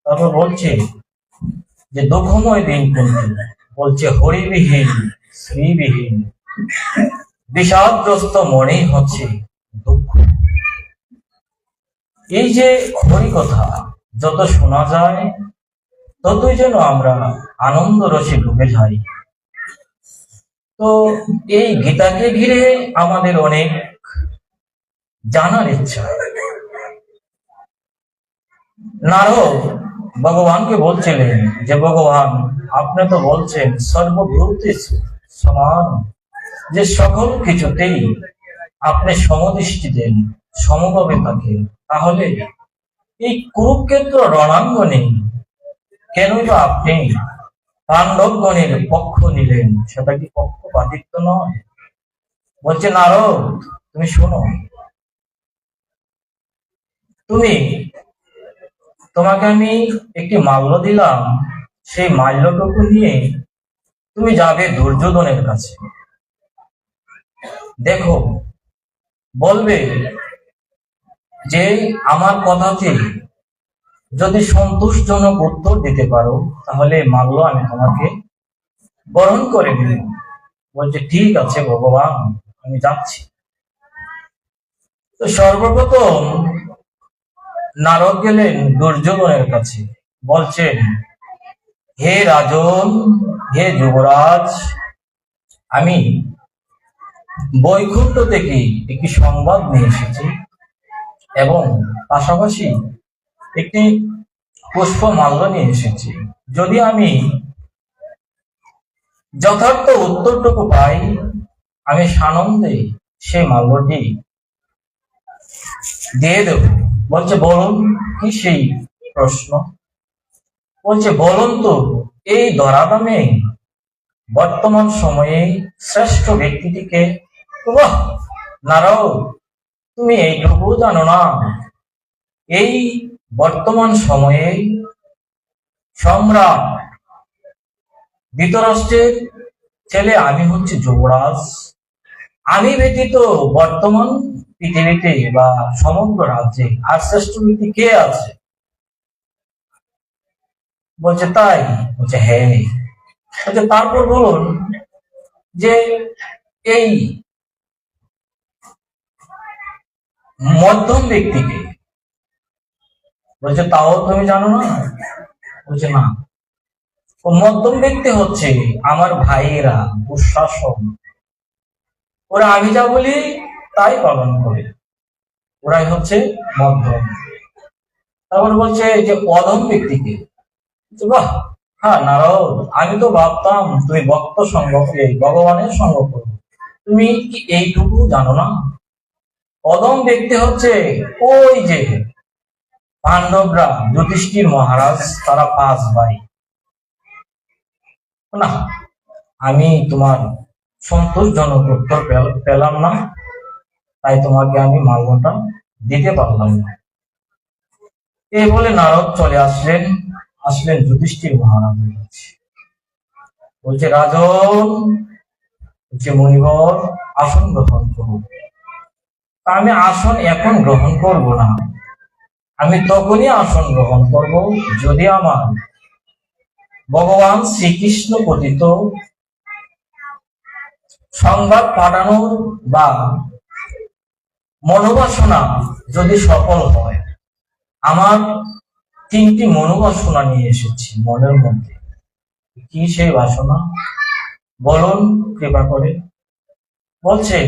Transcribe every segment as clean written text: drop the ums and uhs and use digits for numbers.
তারপর বলছে যে দুঃখময় দিন কোনটি, বলছে হরিবিহীন শ্রীবিহীন বিষাদগ্রস্ত মনেই হচ্ছে দুঃখ। এই যে হরি কথা যত শোনা যায় ততই যেন আমরা আনন্দ রসে ডুবে যাই। তো এই গীতাকে ঘিরে আমাদের অনেক জানার ইচ্ছা। নারদ ভগবানকে বলছিলেন যে ভগবান, আপনি তো বলছেন সর্বভূতেষু সমান, যে সকল কিছুতেই আপনি সমদৃষ্টি দেন, সমভাবে থাকেন, তাহলে এই কুরুক্ষেত্র রণাঙ্গনে কেন বা আপনি পাণ্ডবগণের পক্ষ নিলেন? সেটা কি পক্ষপাতিত্ব নয়? বলছে নারদ, তুমি শোনো, তোমাকে আমি একটি মাল্য দিলাম, সেই মাল্যটুকু নিয়ে তুমি যাবে দুর্যোধনের কাছে। দেখো, বলবে যে আমার কথাতে যদি সন্তোষজনক উত্তর দিতে পারো তাহলে মাল্য আমি তোমাকে বরণ করে নেব। বলছে ঠিক আছে ভগবান, আমি যাচ্ছি। তো সর্বপ্রথম নারদ গেলেন দুর্যোধনের কাছে, বলছেন হে রাজন, হে যুবরাজ, আমি বৈকুণ্ঠ থেকে একটি সংবাদ নিয়ে এসেছি এবং পাশাপাশি একটি পুষ্পমাল্য নিয়ে এসেছি। যদি আমি যথার্থ উত্তরটুকু পাই, আমি সানন্দে সেই মাল্যটি দিয়ে দেব। বলছে বলুন কি সেই প্রশ্ন? বলছে বলুন তো, এই ধরাধামে বর্তমান সময়ে শ্রেষ্ঠ ব্যক্তিটিকে? বাহ নারদ, তুমি এইটুকু জানো না, এই বর্তমান সময়ে সম্রাট ধৃতরাষ্ট্রের ছেলে আমি হচ্ছে যুবরাজ। আমি ব্যতীত বর্তমান পৃথিবীতে বা সমগ্র রাজ্যে আর শ্রেষ্ঠ ব্যক্তি কে আছে? বলছে তাই? বলছে হ্যাঁ। বলছে তারপর বলুন যে এই মধ্যম ব্যক্তিকে? বলছে তাও তুমি জানো না? বলছে না। ও মধ্যম ব্যক্তি হচ্ছে আমার ভাইয়েরা, দুঃশাসন। ওরা আমি যা বলি তাই পালন করে, ওরাই হচ্ছে মধ্যম। তারপর বলছে যে অধম ব্যক্তিকে? বাহ, হ্যাঁ নারদ, আমি তো ভাবতাম তুমি ভক্ত সঙ্গ করে ভগবানের সঙ্গ করো, তুমি কি এইটুকু জানো না? অধম ব্যক্তি হচ্ছে ওই যে পাণ্ডবরা, যুধিষ্ঠির মহারাজ, তারা 5 ভাই। না, আমি তোমার সন্তোষজনক উত্তর পেলাম না, তাই তোমাকে আমি মাল্যটা দিতে পারলাম না। এই বলে নারদ চলে আসলেন যুধিষ্ঠির মহারাজের কাছে। বলছে রাজন, বলছে মণিবর, আসন গ্রহণ করুন। আমি আসন এখন গ্রহণ করব না, আমি তখনই আসন গ্রহণ করব যদি আমার ভগবান শ্রীকৃষ্ণ পতিত সংবাদ পাঠানোর বা মনোবাসনা যদি সফল হয়। আমার 3টি মনোবাসনা নিয়ে এসেছি মনের মধ্যে। কি সেই বাসনা বলুন কৃপা করে? বলছে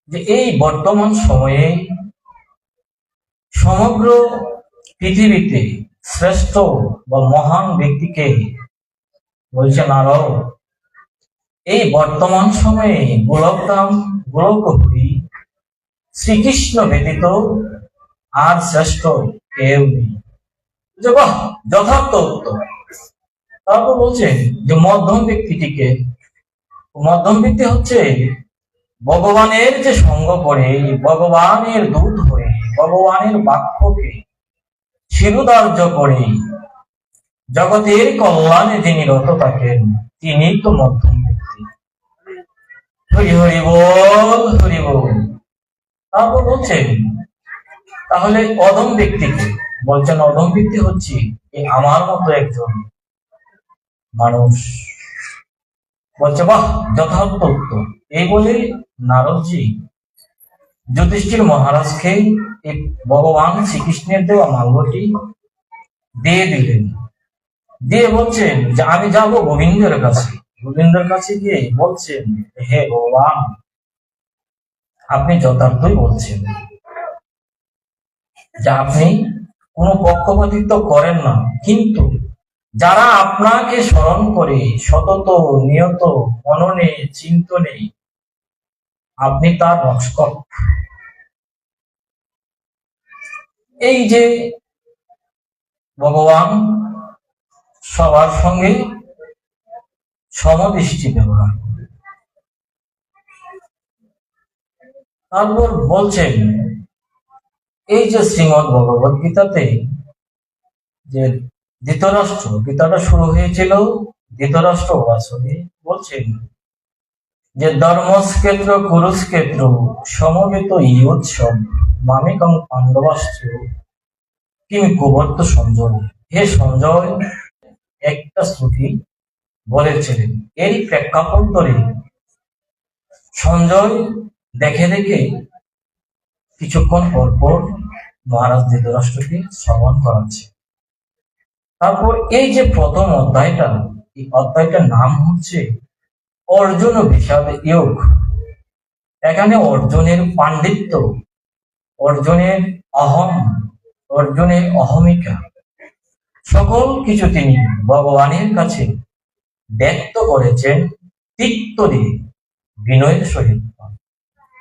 যে এই বর্তমান সময়ে সমগ্র পৃথিবীতে শ্রেষ্ঠ বা মহান ব্যক্তিকে? বলছে নারদ, এই বর্তমান সময়ে গোলকধাম গোলকহরি শ্রীকৃষ্ণ ব্যতীত আর শ্রেষ্ঠ কেউ নেই। বাহ, যথার্থ উত্তর। তারপর বলছে যে মধ্যম ব্যক্তিটিকে? মধ্যম ব্যক্তি হচ্ছে ভগবানের যে সঙ্গ করে, ভগবানের দূত হয়ে, ভগবানের বাক্যকে শিরোধার্য করে জগতের কল্যাণে যিনি রত থাকেন, তিনি তো মধ্যম ব্যক্তি। হরি হরি বল, হরি বল। তারপর বলছেন তাহলে অধম ব্যক্তিকে? বলছেন অধম ব্যক্তি হচ্ছে এই আমার মতো একজন মানুষ। বলছে, বাহ, যথার্থ উত্তর। এই বলে নারদজি যুধিষ্ঠির মহারাজকে এই ভগবান শ্রীকৃষ্ণের দেওয়া মাল্যটি দিয়ে দিলেন। দিয়ে বলছেন যে আমি যাব গোবিন্দের কাছে। গোবিন্দের কাছে গিয়ে বলছেন, হে ভগবান, আপনি যথার্থই বলছেন যে আপনি কোনো পক্ষপাতিত্ব করেন না, কিন্তু যারা আপনাকে স্মরণ করে সতত নিয়ত মননে চিন্তনে, আপনি তার রক্ষক। এই যে ভগবান সবার সঙ্গে সমদৃষ্টি ব্যবহার করে। তারপর বলছেন, এই যে শ্রীমৎ ভগবত গীতাতে যে ধৃতরাষ্ট্র, গীতাটা শুরু হয়েছিল ধৃতরাষ্ট্র বাসনে, বলছেন যে ধর্মক্ষেত্র কুরুক্ষেত্র সমবেত ইয়োৎসব মামেকং পাণ্ডবাস্ত্র কিমি কুবর্ত সঞ্জয়। হে সঞ্জয় একটা শ্রুতি বলেছিলেন। এরই প্রেক্ষাপট ধরে সঞ্জয় দেখে দেখে কিছুক্ষণ পর পর মহারাজ ধৃতরাষ্ট্রকে শ্রবণ করাচ্ছে। তারপর এই যে প্রথম অধ্যায়টা, এই অধ্যায়টার নাম হচ্ছে অর্জুন বিষাদ যোগ। এখানে অর্জুনের পাণ্ডিত্য, অর্জুনের অহম, অর্জুনের অহমিকা সকল কিছু তিনি ভগবানের কাছে ব্যক্ত করেছেন তিক্ত দিয়ে, বিনয়ের সহিত।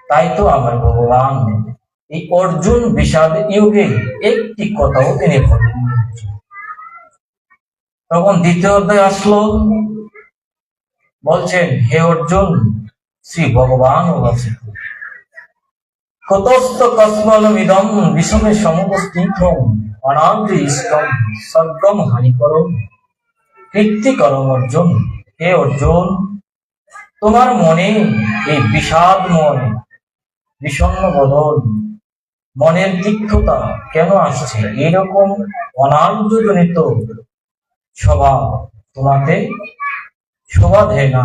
তাই তো আমার ভগবান এই অর্জুন বিষাদ যোগে একটি কথাও তিনি বলেন। তখন দ্বিতীয় অধ্যায় আসলো, বলছেন, হে অর্জুন, শ্রী ভগবান উবাচিত কতস্থ কস্মলমিদম বিষমে সমুপস্থিতম অনাদ্রি ইষ্টম সর্গম হানিকরম কীর্তিকরম অর্জুন। হে অর্জুন, তোমার মনে এই বিষাদ মন, বিষণ্ণ বদন, মনের তিক্ততা কেন আসছে? এরকম অনার্যজনিত স্বভাব তোমাকে শোভা দেয় না।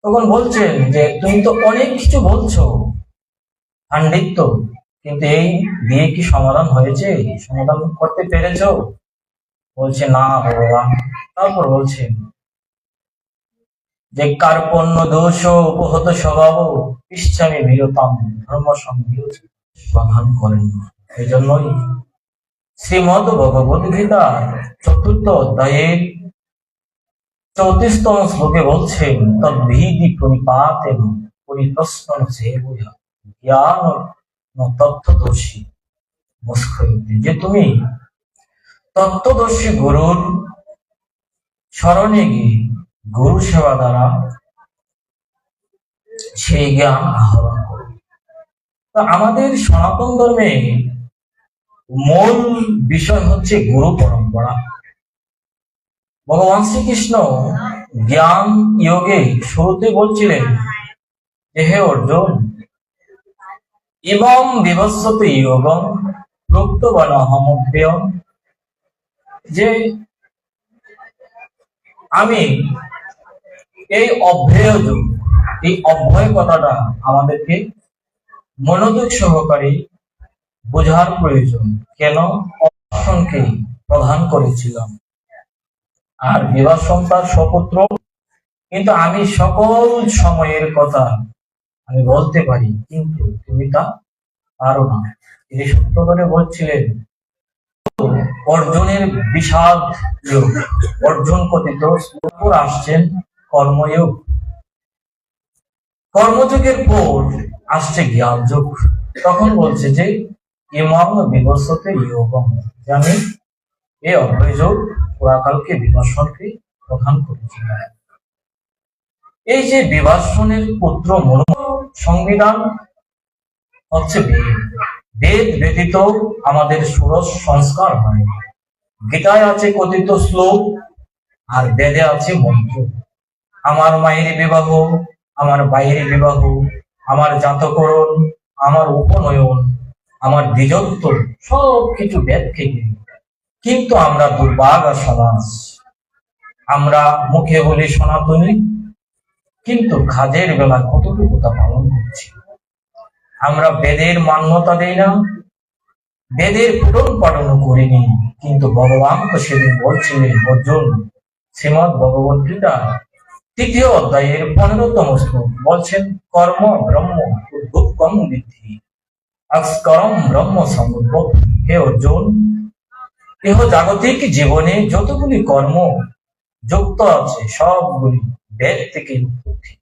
তখন বলছেন যে তুমি তো অনেক কিছু বলছো পাণ্ডিত্য, কিন্তু এই দিয়ে কি সমাধান হয়েছে? সমাধান করতে পেরেছ? বলছে, না ভগবান। তারপর বলছেন যে কার্পণ্য দোষ উপহত স্বভাব ইচ্ছামি বিরতাম ধর্ম সমাধান করেন না। এই জন্যই শ্রীমদ ভগবদ গীতার ৪র্থ অধ্যায়ের ৩৪তম শ্লোকে বলছেন, তদ্ভিদি প্রণিপাতেন পরিপ্রশ্ন সেবয়া জ্ঞান তত্ত্বদর্শী মুষ্কয়তি। যে তুমি তত্ত্বদর্শী গুরুর স্মরণে গিয়ে গুরু সেবা দ্বারা সেই জ্ঞান আহরণ করো। তো আমাদের সনাতন ধর্মে মূল বিষয় হচ্ছে গুরু পরম্পরা। ভগবান শ্রীকৃষ্ণ জ্ঞান যোগে শুরুতে বলছিলেন যে হে অর্জুন, ইমম বিভস্যতে যোগম প্রক্তবান অহমভ্যয়ম, যে আমি এই অভ্যেয় যোগ, এই অভ্যয় কথাটা আমাদেরকে মনোযোগ সহকারে বোঝার প্রয়োজন। কেন? অর্জুনকে প্রদান করেছিলাম, আর বিভাসন তার সপুত্র। কিন্তু আমি সকল সময়ের কথা আমি বলতে পারি, কিন্তু তুমি তা পারো না। তিনি সত্য করে বলছিলেন। অর্জুনের বিষাদ যোগ, অর্জুন কথিত উপর আসছেন কর্মযোগ, কর্মযোগের পর আসছে জ্ঞান যোগ। তখন বলছে যে ইমাম বিবস্বতে যোগম, যে আমি এই অভ্যয় যোগ পুরাকালকে বিভাসনকে প্রদান করেছিল। এই যে বিভাসনের পুত্র মনু, সংবিধান হচ্ছে বেদ। বেদ ব্যতীত আমাদের ষোড়শ সংস্কার হয়। গীতায় আছে কথিত শ্লোক, আর বেদে আছে মন্ত্র। আমার মায়ের বিবাহ, আমার বাইরে বিবাহ, আমার জাতকরণ, আমার উপনয়ন, আমার দ্বিজত্ব, সব কিছু বেদ থেকে কিন্তু আমরা দুর্ভাগা সমাজ। আমরা মুখে বলি সনাতনী, কিন্তু কাজের বেলা কতটুকু তা পালন করছি। আমরা বেদের মান্যতা দেই না, বেদের পূরণ পালনও করিনি। কিন্তু ভগবান তো সেদিন বলছিলেন অর্জুন, শ্রীমদ ভগবত গীতা ৩য় অধ্যায়ের 15তম শ্লোক বলছেন, কর্ম ব্রহ্ম উদ্ভুতম বিদ্ধি অস্করম ব্রহ্ম সমুদ্ভব। হে অর্জুন, এহ জাগতিক জীবনে যতগুলি কর্ম যুক্ত আছে সবগুলি বেদ থেকে উৎপত্তি।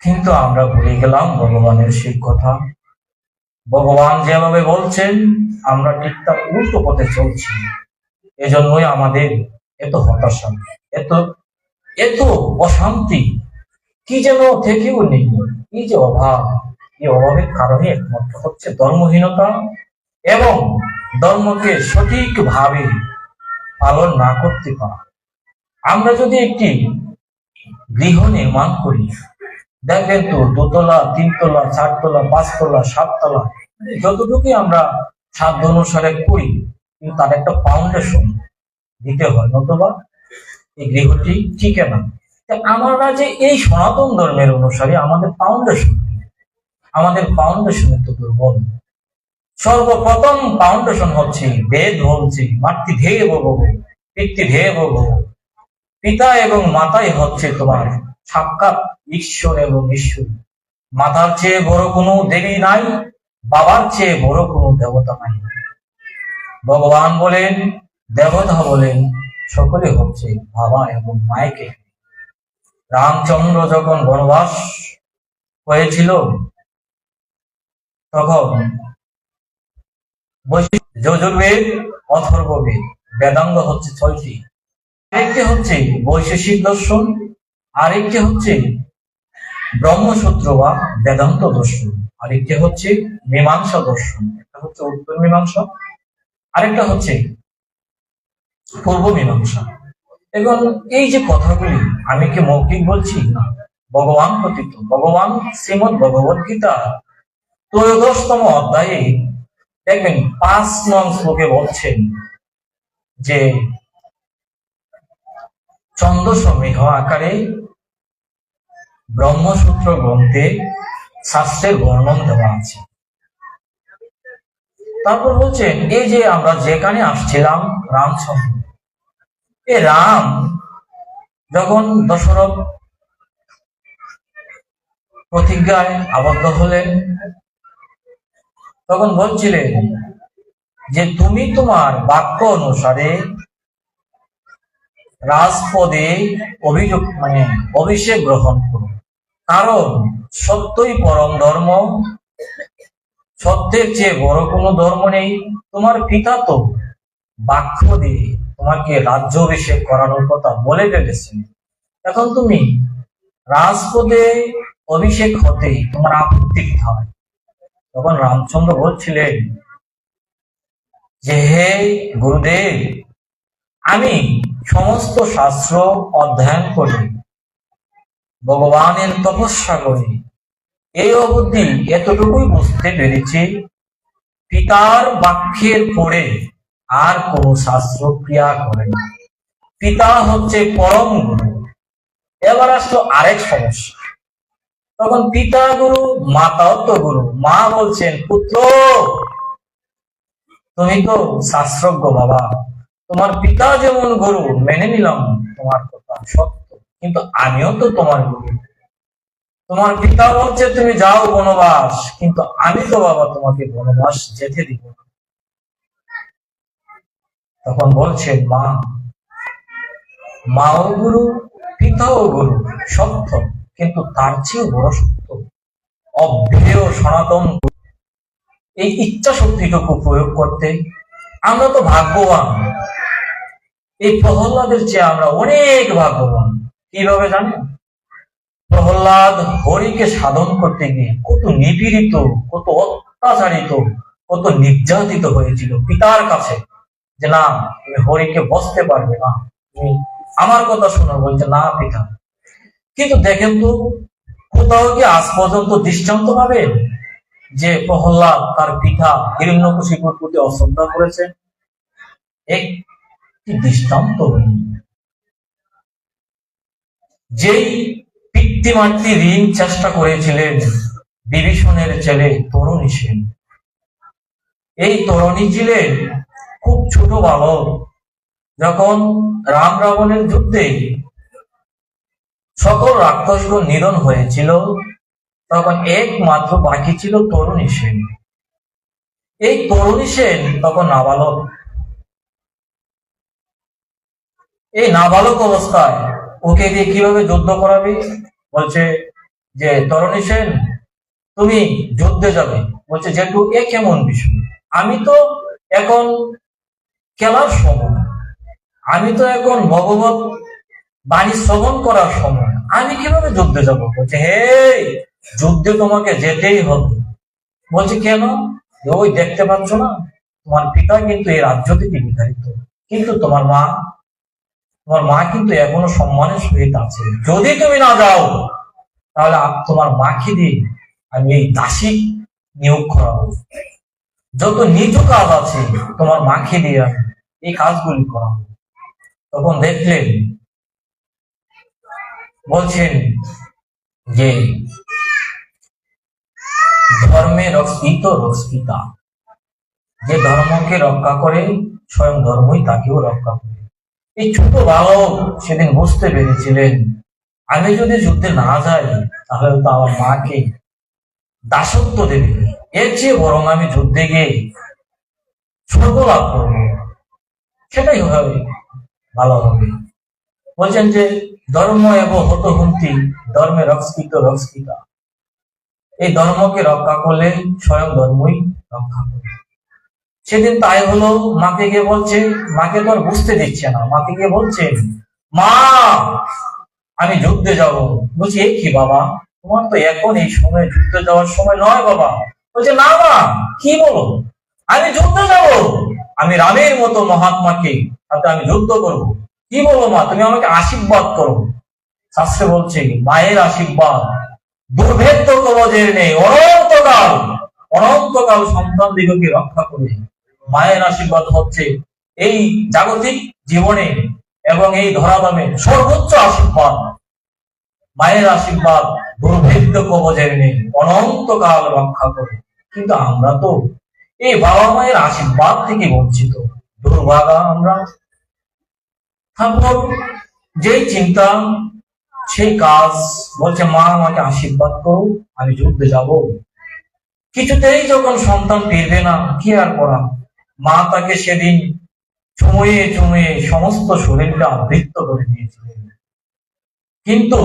কিন্তু আমরা ভুলে গেলাম ভগবানের সেই কথা। ভগবান যেভাবে বলছেন আমরা ঠিক তার উল্টো পথে চলছি। এজন্যই আমাদের এত হতাশা, এত এত অশান্তি, কি যেন থেকেও নেই। এই যে অভাব, এই অভাবের কারণে একমাত্র হচ্ছে ধর্মহীনতা এবং ধর্মকে সঠিকভাবে পালন না করতে পারা। আমরা যদি একটি গৃহ নির্মাণ করি, দেখবেন তো 2তলা, 3তলা, 4তলা, 5তলা, 7তলা, যতটুকুই আমরা সাধ্য অনুসারে করি, কিন্তু তার একটা ফাউন্ডেশন দিতে হয়, নতুবা এই গৃহটি টিকে না। আমরা যে এই সনাতন ধর্মের অনুসারী, আমাদের ফাউন্ডেশন একটু দুর্বল। সর্বপ্রথম ফাউন্ডেশন হচ্ছে বেদ বলছে মাতৃধেয় ভব পিতৃধেয় ভব। পিতা এবং মাতাই হচ্ছে তোমার সাক্ষাৎ ঈশ্বর এবং ঈশ্বর। মাতার চেয়ে বড় কোনো দেবী নাই, বাবার চেয়ে বড় কোনো দেবতা নাই। ভগবান বলেন, দেবতা বলেন, সকলে হচ্ছে বাবা এবং মায়েকে। রামচন্দ্র যখন বনবাস হয়েছিল তখন যজুর্বেদ, অথর্ববেদ, বেদাঙ্গ হচ্ছে 6টি। আরেকটি হচ্ছে বৈশেষিক দর্শন, আরেকটি হচ্ছে ব্রহ্মসূত্র বা বেদান্ত দর্শন, আরেকটি হচ্ছে মীমাংসা দর্শন। একটা হচ্ছে উত্তর মীমাংসা, আরেকটা হচ্ছে পূর্ব মীমাংসা। এবং এই যে কথাগুলি আমি কি মৌখিক বলছি না, ভগবান কথিত। ভগবান শ্রীমদ ভগবত গীতা 13তম অধ্যায়ে দেখবেন 5 নং শ্লোকে বলছেন যে ছন্দসমেহ আকারে ব্রহ্মসূত্র গ্রন্থে শাস্ত্রের বর্ণন দেওয়া আছে। তারপর বলছেন, এই যে আমরা যেখানে আসছিলাম রামচন্দ্র, এ রাম যখন দশরথ প্রতিজ্ঞায় আবদ্ধ হলেন, তখন বলছিলেন যে তুমি তোমার বাক্য অনুসারে রাজপদে অভিষেক গ্রহণ করো, কারণ সত্যই পরম ধর্ম, সত্যের চেয়ে বড় কোনো ধর্ম নেই। তোমার পিতা তো বাক্য দিয়ে তোমাকে রাজ্য অভিষেক করানোর কথা বলে ফেলেছেন, এখন তুমি রাজপদে অভিষেক হতে তোমার আপত্তি হয়। তখন রামচন্দ্র বলছিলেন যে হে গুরুদেব, আমি সমস্ত শাস্ত্র অধ্যয়ন করি, ভগবানের তপস্যা করি, এই অবধি এতটুকুই বুঝতে পেরেছি, পিতার বাক্যের পরে আর কোন শাস্ত্র ক্রিয়া করে না। পিতা হচ্ছে পরম গুরু। এবার আসলো আরেক সমস্যা, তখন পিতা গুরু, মাতাও তো গুরু। মা বলছেন, পুত্র তুমি তো শাস্ত্রজ্ঞ বাবা, তোমার পিতা যেমন গুরু মেনে নিলাম তোমার কথা সত্য, কিন্তু আমিও তো তোমার গুরু। তোমার পিতা বলছে তুমি যাও বনবাস, কিন্তু আমি তো বাবা তোমাকে বনবাস যেতে দিব না। তখন বলছেন, মাও গুরু, পিতাও গুরু সত্য, কিন্তু তার চেয়েও বড় সত্য অভ্যেয় সনাতন এই ইচ্ছা শক্তিটুকু প্রয়োগ করতে। আমরা তো ভাগ্যবান, এই প্রহ্লাদের চেয়ে আমরা অনেক ভাগ্যবান। কিভাবে জানেন? প্রহ্লাদ হরিকে সাধন করতে গিয়ে কত নিপীড়িত, কত অত্যাচারিত, কত নির্যাতিত হয়েছিল পিতার কাছে, যে না তুমি হরিকে বসতে পারবে না, তুমি আমার কথা শোনো। বলছে না পিতা। কিন্তু দেখেন তো, কোথাও কি আজ পর্যন্ত দৃষ্টান্ত পাবেন যে প্রহ্লাদ তার পিতা হিরণ্যকশিপুর প্রতি অশ্রদ্ধা করেছে, একটি দৃষ্টান্ত। যেই পিতৃমাতৃ ঋণ চেষ্টা করেছিলেন বিভীষণের ছেলে তরুণী সেন। এই তরুণী ছিলেন খুব ছোট বালক। যখন রাম রাবণের যুদ্ধে সকল রাক্ষসগণ নিধন হয়েছিল, তখন একমাত্র বাকি ছিল তরুণী সেন। এই তরুণী সেন তখন নাবালক। এই নাবালক অবস্থায় ওকে দিয়ে কিভাবে যুদ্ধ করাবে? বলছে যে তরুণী সেন তুমি যুদ্ধে যাবে। বলছে যেটু এ কেমন বিষয়, আমি তো এখন খেলার সময়, আমি তো এখন ভগবত বাণী শ্রবণ করার সময়, আমি কিভাবে যুদ্ধে যাব? বলছে হে, যুদ্ধে তোমাকে যেতেই হবে। বলছে কেন? ওই দেখতে পাচ্ছ না, তোমার পিতা কিন্তু এই রাজ্য থেকে বিতাড়িত, কিন্তু তোমার মা কিন্তু এখনো সম্মানের সহিত আছে। যদি তুমি না যাও তাহলে তোমার মাকে দিয়ে আমি এই দাসী নিয়োগ করাবো। যত নিজ কাজ আছে তোমার মাকে দিয়ে আমি এই কাজগুলি করাবো। তখন দেখলেন, বলছেন যে ধর্মে রক্ষিত রক্ষিতা, যে ধর্মকে রক্ষা করে স্বয়ং ধর্মই তাকেও রক্ষা করে। এই ছোট বালক সেদিন বুঝতে পেরেছিলেন, আমি যদি যুদ্ধে না যাই তাহলে তো আমার মাকে দাসত্ব দেবে, এর চেয়ে বরং আমি যুদ্ধে গিয়ে স্বর্গ লাভ করবো, সেটাই হবে, ভালো হবে। বলছেন যে ধর্ম এবং হতহুন্তি ধর্মে রক্ষিত রক্ষিতা, এই ধর্মকে রক্ষা করলে স্বয়ং ধর্মই রক্ষা করে। সেদিন তাই হলো। মাকে গিয়ে বলছে, মাকে তো আর বুঝতে দিচ্ছে না, মাকে গিয়ে বলছে মা আমি যুদ্ধে যাব। বলছি এ কি বাবা, তোমার তো এখন এই সময় যুদ্ধে যাওয়ার সময় নয় বাবা। বলছে না মা, কি বলো, আমি যুদ্ধে যাব, আমি রামের মতো মহাত্মাকে সাথে আমি যুদ্ধ করব। কি বলো মা, তুমি আমাকে আশীর্বাদ করো। শাস্ত্রে বলছে মায়ের আশীর্বাদ দুর্ভেদ্য কবজের নেই, অনন্তকাল সন্তান দিগকে রক্ষা করে। মায়ের আশীর্বাদ হচ্ছে এই জাগতিক জীবনে এবং এই ধরাধামে সর্বোচ্চ আশীর্বাদ। মায়ের আশীর্বাদ দুর্ভেদ্য কবজের নেই, অনন্তকাল রক্ষা করে। কিন্তু আমরা তো এই বাবা মায়ের আশীর্বাদ থেকে বঞ্চিত, দুর্ভাগা আমরা। তারপর যেই চিন্তা সেই কাজ। বলছে মা আমাকে আশীর্বাদ করো, আমি যুদ্ধে যাব। কিছুতেই যখন সন্তান ফিরবে না, কি আর করা, মা তাকে সেদিন চুমুয়ে চুমুয়ে সমস্ত শরীরটা আবৃত্ত করে দিয়েছিলেন। কিন্তু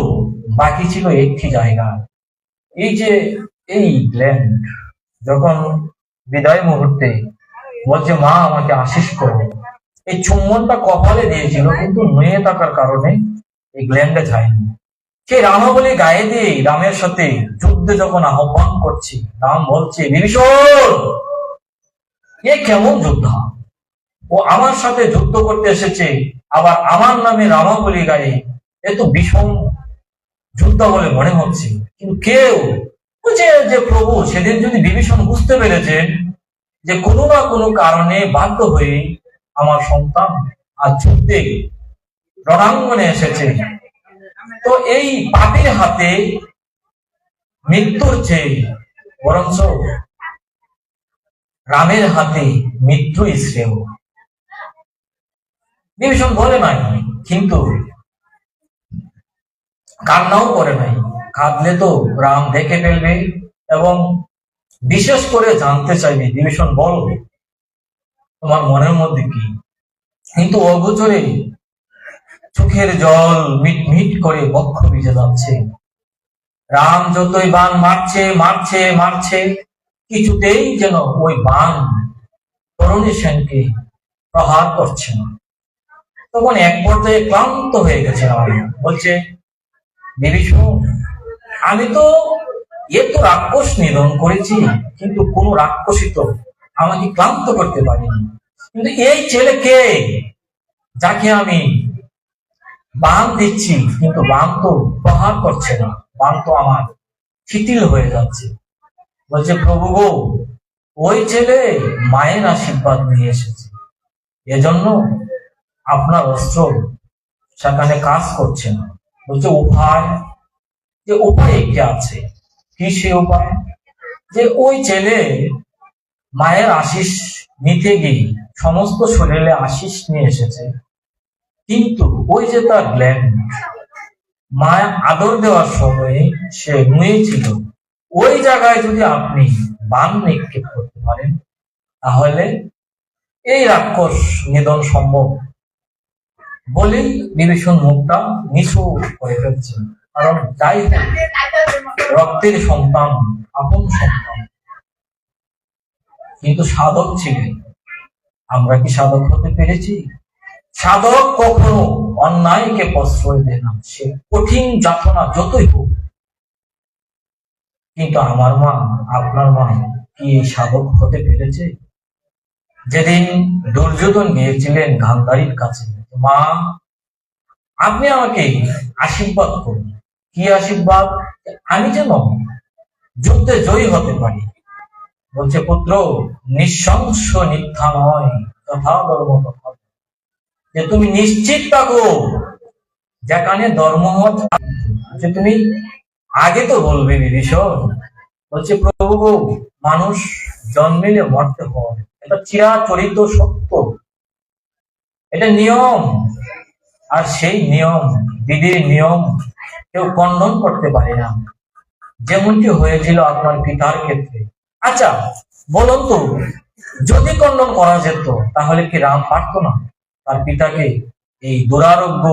বাকি ছিল একটি জায়গা, এই যে এই গ্ল্যান্ড। যখন বিদায় মুহূর্তে বলছে মা আমাকে আশীষ করো, এই চুম্বনটা কপালে দিয়েছিল, কিন্তু নুয়ে থাকার কারণে এই গ্ল্যান্ডে যায়নি। সেই রামাবলী গায়ে দিয়ে রামের সাথে যুদ্ধে যখন আহ্বান করছি, রাম বলছে বিভীষণ এ কেমন যোদ্ধা, ও আমার সাথে যুদ্ধ করতে এসেছে, আবার আমার নামে রামাবলী গায়ে, এ তো ভীষণ যোদ্ধা বলে মনে হচ্ছে। কিন্তু কেউ বলছে যে প্রভু সেদিন যদি বিভীষণ বুঝতে পেরেছেন যে কোনো না কোনো কারণে বাধ্য হয়ে আমার সন্তান আর যুদ্ধে রণাঙ্গনে এসেছে, তো এই পাপীর হাতে মৃত্যুর চেয়ে বরঞ্চ রামের হাতে মৃত্যুই শ্রেয়। বিভীষণ বলে নাই, কিন্তু কান্নাও করে নাই। কাঁদলে তো রাম দেখে ফেলবে এবং বিশেষ করে জানতে চাইবে বিভীষণ বলো তোমার মনের মধ্যে কি। কিন্তু অগোচরে চোখের জল মিট মিট করে বক্ষ ভিজে যাচ্ছে। রাম যতই বাণ মারছে মারছে মারছে, কিছুতেই যেন ওই বাণ তরুণী সেনকে প্রহার করছে না। তখন এক পর্যায়ে ক্লান্ত হয়ে গেছে রাম। বলছে বিভীষণ আমি তো এত রাক্ষস নিধন করেছি, কিন্তু কোন রাক্ষসই তো আমাকে ক্লান্ত করতে পারিনি। কিন্তু এই ছেলেকে যাকে আমি বাণ দিচ্ছি, কিন্তু বাণ তো প্রহার করছে না, বাণ তো আমার শিথিল হয়ে যাচ্ছে। বলছে প্রভু গো, ওই ছেলে মায়ের আশীর্বাদ নিয়ে এসেছে, এজন্য আপনার অস্ত্র সেখানে কাজ করছে না। বলছে উপায়, যে উপায় একটি আছে। কি সে উপায়? যে ওই ছেলে মায়ের আশিস নিতে গিয়ে সমস্ত শরীরে আশিস নিয়ে এসেছে, কিন্তু ওই যে তার গ্ল্যান্ড, মায়ের আদর দেওয়ার সময় সে নুয়েছিল, ওই জায়গায় যদি আপনি বান নিক্ষেপ করতে পারেন, তাহলে এই রাক্ষস নিধন সম্ভব। বলেই বিভীষণ মুখটা নিচু করে ফেলছে। কারণ যাই হোক, রক্তের সন্তান, আপন সন্তান, কিন্তু সাধক ছিলেন। আমরা কি সাধক হতে পেরেছি? সাধক কখনো অন্যায়কে প্রশ্রয় দেয় না, সে কঠিন যাতনা যতই হোক। কিন্তু আমার মা, আপনার মা কি সাধক হতে পেরেছে? যেদিন দুর্যোধন গিয়েছিলেন গান্ধারীর কাছে, মা আপনি আমাকে আশীর্বাদ করুন। কি আশীর্বাদ? আমি যেন যুদ্ধে জয়ী হতে পারি। বলছে পুত্র, নিঃশংস মিথ্যা নয়, তথা ধর্ম তথা, যে তুমি নিশ্চিত থাকো যেখানে ধর্ম যে তুমি আগে তো বলবে বিভীষণ। বলছে প্রভু গো, মানুষ জন্মিলে মরতে হয়, এটা চিরাচরিত সত্য, এটা নিয়ম। আর সেই নিয়ম, বিধির নিয়ম কেউ খণ্ডন করতে পারে না, যেমনটি হয়েছিল আপনার পিতার ক্ষেত্রে। আচ্ছা বলুন তো, যদি খণ্ডন করা যেত তাহলে কি রাম পারত না তার পিতাকে এই দুরারোগ্য,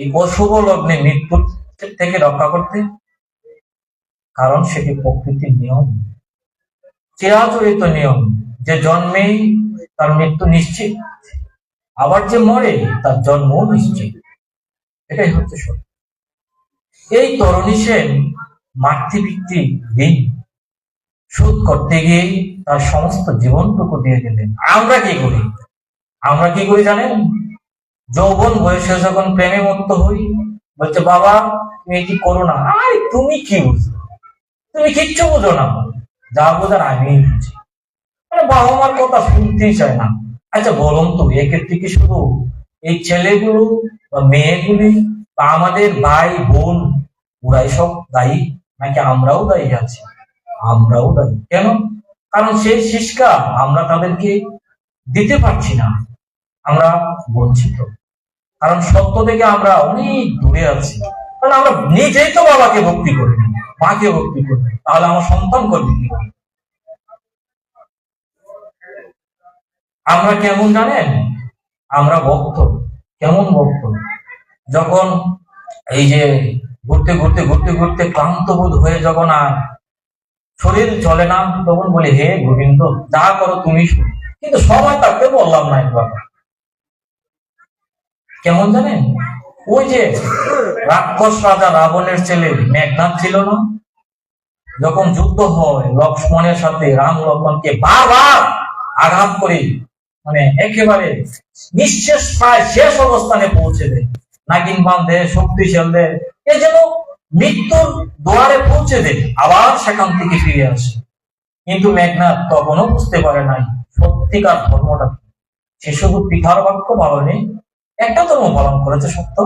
এই অশুভ লগ্নে মৃত্যু থেকে রক্ষা করতে? কারণ সেটি প্রকৃতির নিয়ম, চিরাচরিত নিয়ম, যে জন্মেই তার মৃত্যু নিশ্চিত, আবার যে মরে তার জন্ম নিশ্চিত। এটাই হচ্ছে সত্য। এই তরুণী সেন মাতৃভিত্তিক ঋণ শোধ করতে গিয়ে তার সমস্ত জীবনটুকু দিয়ে দিলেন। আমরা কি করি? আমরা কি করি জানেন? যৌবন বয়সে যখন প্রেমে মত্ত হই, বলছে বাবা তুমি এটি করো না। আরে তুমি কি বুঝো? তুমি কিচ্ছু বুঝো না, যা বোঝার আমি বুঝি। মানে বাবা মার কথা শুনতেই চায় না। আচ্ছা বলুন তো, এক্ষেত্রে কি শুধু এই ছেলেগুলো বা মেয়েগুলি বা আমাদের ভাই বোন ওরাই সব দায়ী, নাকি আমরাও দায়ী আছি? আমরাও দায়ী। কেন? কারণ সেই শিক্ষা আমরা তাদেরকে দিতে পারছি না, আমরা বঞ্চিত। কারণ সত্য থেকে আমরা অনেক দূরে আছি। কারণ আমরা নিজেই তো বাবাকে ভক্তি করি না, মাকে ভক্তি করি, তাহলে আমার সন্তান করবে কি? আমরা কেমন জানেন? আমরা ভক্ত। কেমন ভক্ত? যখন এই যে ঘুরতে ঘুরতে ঘুরতে ঘুরতে ক্লান্ত বোধ হয়ে যখন আর শরীর চলে না, তখন বলি হে গোবিন্দ যা করো তুমি শুনো। কিন্তু সময় থাকতে বললাম না একবার। কেমন জানেন? ওই যে রাক্ষস রাজা রাবণের ছেলে মেঘনাদ ছিল না, যখন যুদ্ধ হয় লক্ষ্মণের সাথে, রাম লক্ষ্মণকে বারবার আঘাত করে মানে একেবারে নিঃশেষ প্রায় শেষ অবস্থানে পৌঁছে দেয়, নাগিন বান্ধে শক্তিশাল দেয়, এ যেন মৃত্যুর দুয়ারে পৌঁছে দেয়, আবার সেখান থেকে ফিরে আসে। কিন্তু মেঘনাদ তখনও বুঝতে পারে নাই সত্যিকার ধর্মটা। সে শুধু পিতার বাক্য পালনে একটা ধর্ম পালন করেছে, সত্য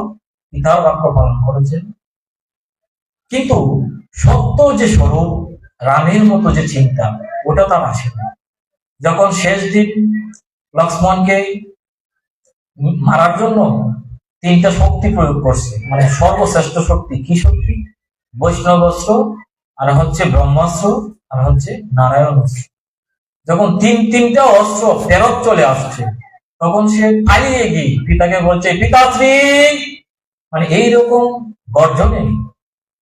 পিতার বাক্য পালন করেছে, কিন্তু সত্য যে স্বরূপ, রামের মতো যে চিন্তা, ওটা তার আসে না। যখন শেষ দিন লক্ষ্মণকে মারার জন্য তিনটা শক্তি প্রয়োগ করছে, মানে সর্বশ্রেষ্ঠ শক্তি। কি শক্তি? বৈষ্ণবস্ত্র, আর হচ্ছে ব্রহ্মাস্ত্র, আর হচ্ছে নারায়ণ অস্ত্র। যখন তিনটা অস্ত্র ফেরত চলে আসছে, তখন সে পালিয়ে গিয়ে পিতাকে বলছে পিতাশ্রী, মানে এইরকম গর্জনে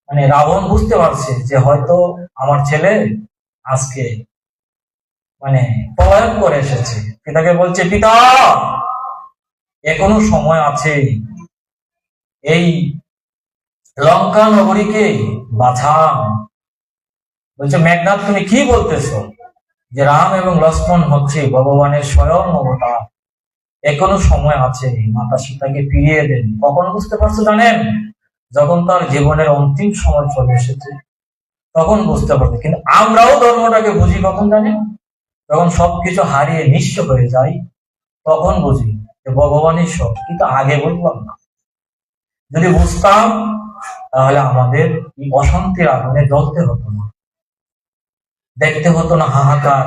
মানে রাবণ বুঝতে পারছে যে হয়তো আমার ছেলে আজকে মানে পলায়ন করে এসেছে। পিতাকে বলছে পিতা এখনো সময় আছে, এই লঙ্কা নগরীকে বাঁচান। বলছে মেঘনাদ তুমি কি বলতেছো? যে রাম এবং লক্ষ্মণ হচ্ছে ভগবানের স্বয়ং অবতার, এখনো সময় আছে, মাতা সীতাকে ফিরিয়ে দেন। কখন বুঝতে পারছো জানেন? যখন তার জীবনের অন্তিম সময় চলে এসেছে, তখন বুঝতে পারবে। কিন্তু আমরাও ধর্মটাকে বুঝি কখন জানি, যখন সবকিছু হারিয়ে নিঃস্ব হয়ে যায় তখন বুঝি যে ভগবানই সব, কিন্তু আগে বুঝলাম না। যদি বুঝতাম তাহলে আমাদের এই অশান্তির আগুনে জ্বলতে হতো না, দেখতে হতো না হাহাকার।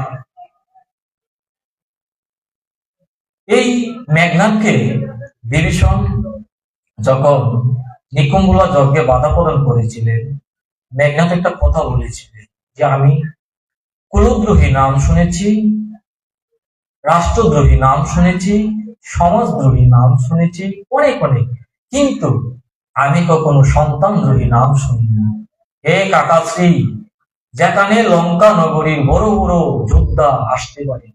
এই মেঘনাথকে বিভীষণ যখন নিকুম্বলা যজ্ঞে বাধা প্রদান করেছিলেন, মেঘনাথ একটা কথা বলেছিলেন যে আমি কুলদ্রোহী নাম শুনেছি, রাষ্ট্রদ্রোহী নাম শুনেছি, সমাজদ্রোহী নাম শুনেছি অনেক অনেক, কিন্তু আমি কখনো সন্তানদ্রোহী নাম শুনিনি। হে কাকাশ্রী, যেখানে লঙ্কা নগরীর বড় বড় যোদ্ধা আসতে পারে,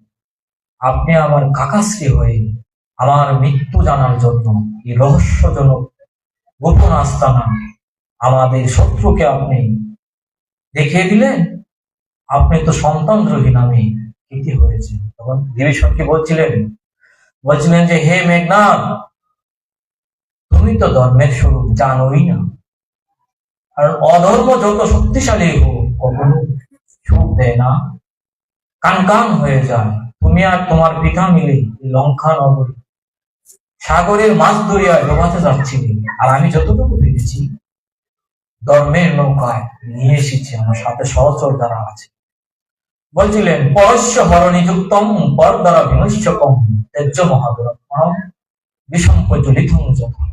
আপনি আমার কাকাশ্রী হয়ে আমার মৃত্যু জানার জন্য এই রহস্যজনক গোপন আস্তানা আমাদের শত্রুকে আপনি দেখিয়ে দিলেন। আপনি তো সন্তানদ্রোহী নামে খ্যাতি হয়েছে। তখন বিভীষণ কি বলছিলেন যে হে মেঘনাথ, তুমি তো ধর্মের স্বরূপ জানোই না, কারণ অধর্ম যত শক্তিশালী হোক কখনো সুখ দেয় না, কান কান হয়ে যায়। তুমি আর তোমার পিতা মিলে লঙ্কা নগরী সাগরের মাছ দরিয়ায় ডোবাতে যাচ্ছিলে, আর আমি যতটুকু পেরেছি ধর্মের নৌকায় নিয়ে এসেছি, আমার সাথে সহচর দ্বারা আছে। বলছিলেন পরস্য হরণী যুক্তম পর দ্বারা বিনশ্যকম তেজ্য মহাদুরম বিষম্পজ্বলিতম যথা।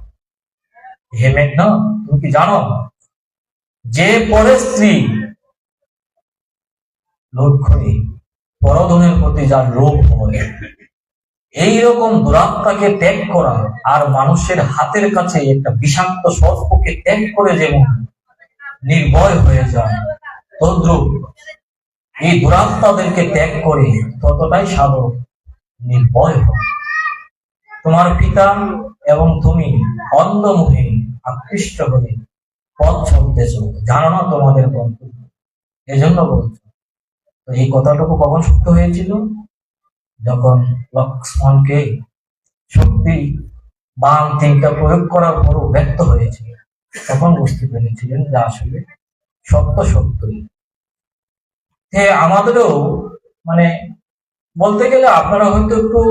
হে মেঘনা, তুমি কি জানো যে পরের স্ত্রী লোভ করে, পরধনের প্রতি যার লোভ হয়, এইরকম দুরাত্মাকে ত্যাগ করা আর মানুষের হাতের কাছে একটা বিষাক্ত সর্পকে ত্যাগ করে যেমন নির্ভয় হয়ে যায়, তদ্রূপ এই দুরাত্মাদেরকে ত্যাগ করে ততটাই সাধক নির্ভয় হয়। তোমার পিতা এবং তুমি অন্ধমুখে আকৃষ্ট হয়ে পথ চলতেছ, জানো না তোমাদের গন্তব্য, এজন্য বলছো। তো এই কথাটুকু কখন সত্য হয়েছিল? যখন লক্ষ্মণকে শক্তি বাণ তিনটা প্রয়োগ করার পরও ব্যর্থ হয়েছিল, তখন বুঝতে পেরেছিলেন যে আসলে সত্য সত্যই। আমাদেরও মানে বলতে গেলে আপনারা হয়তো একটু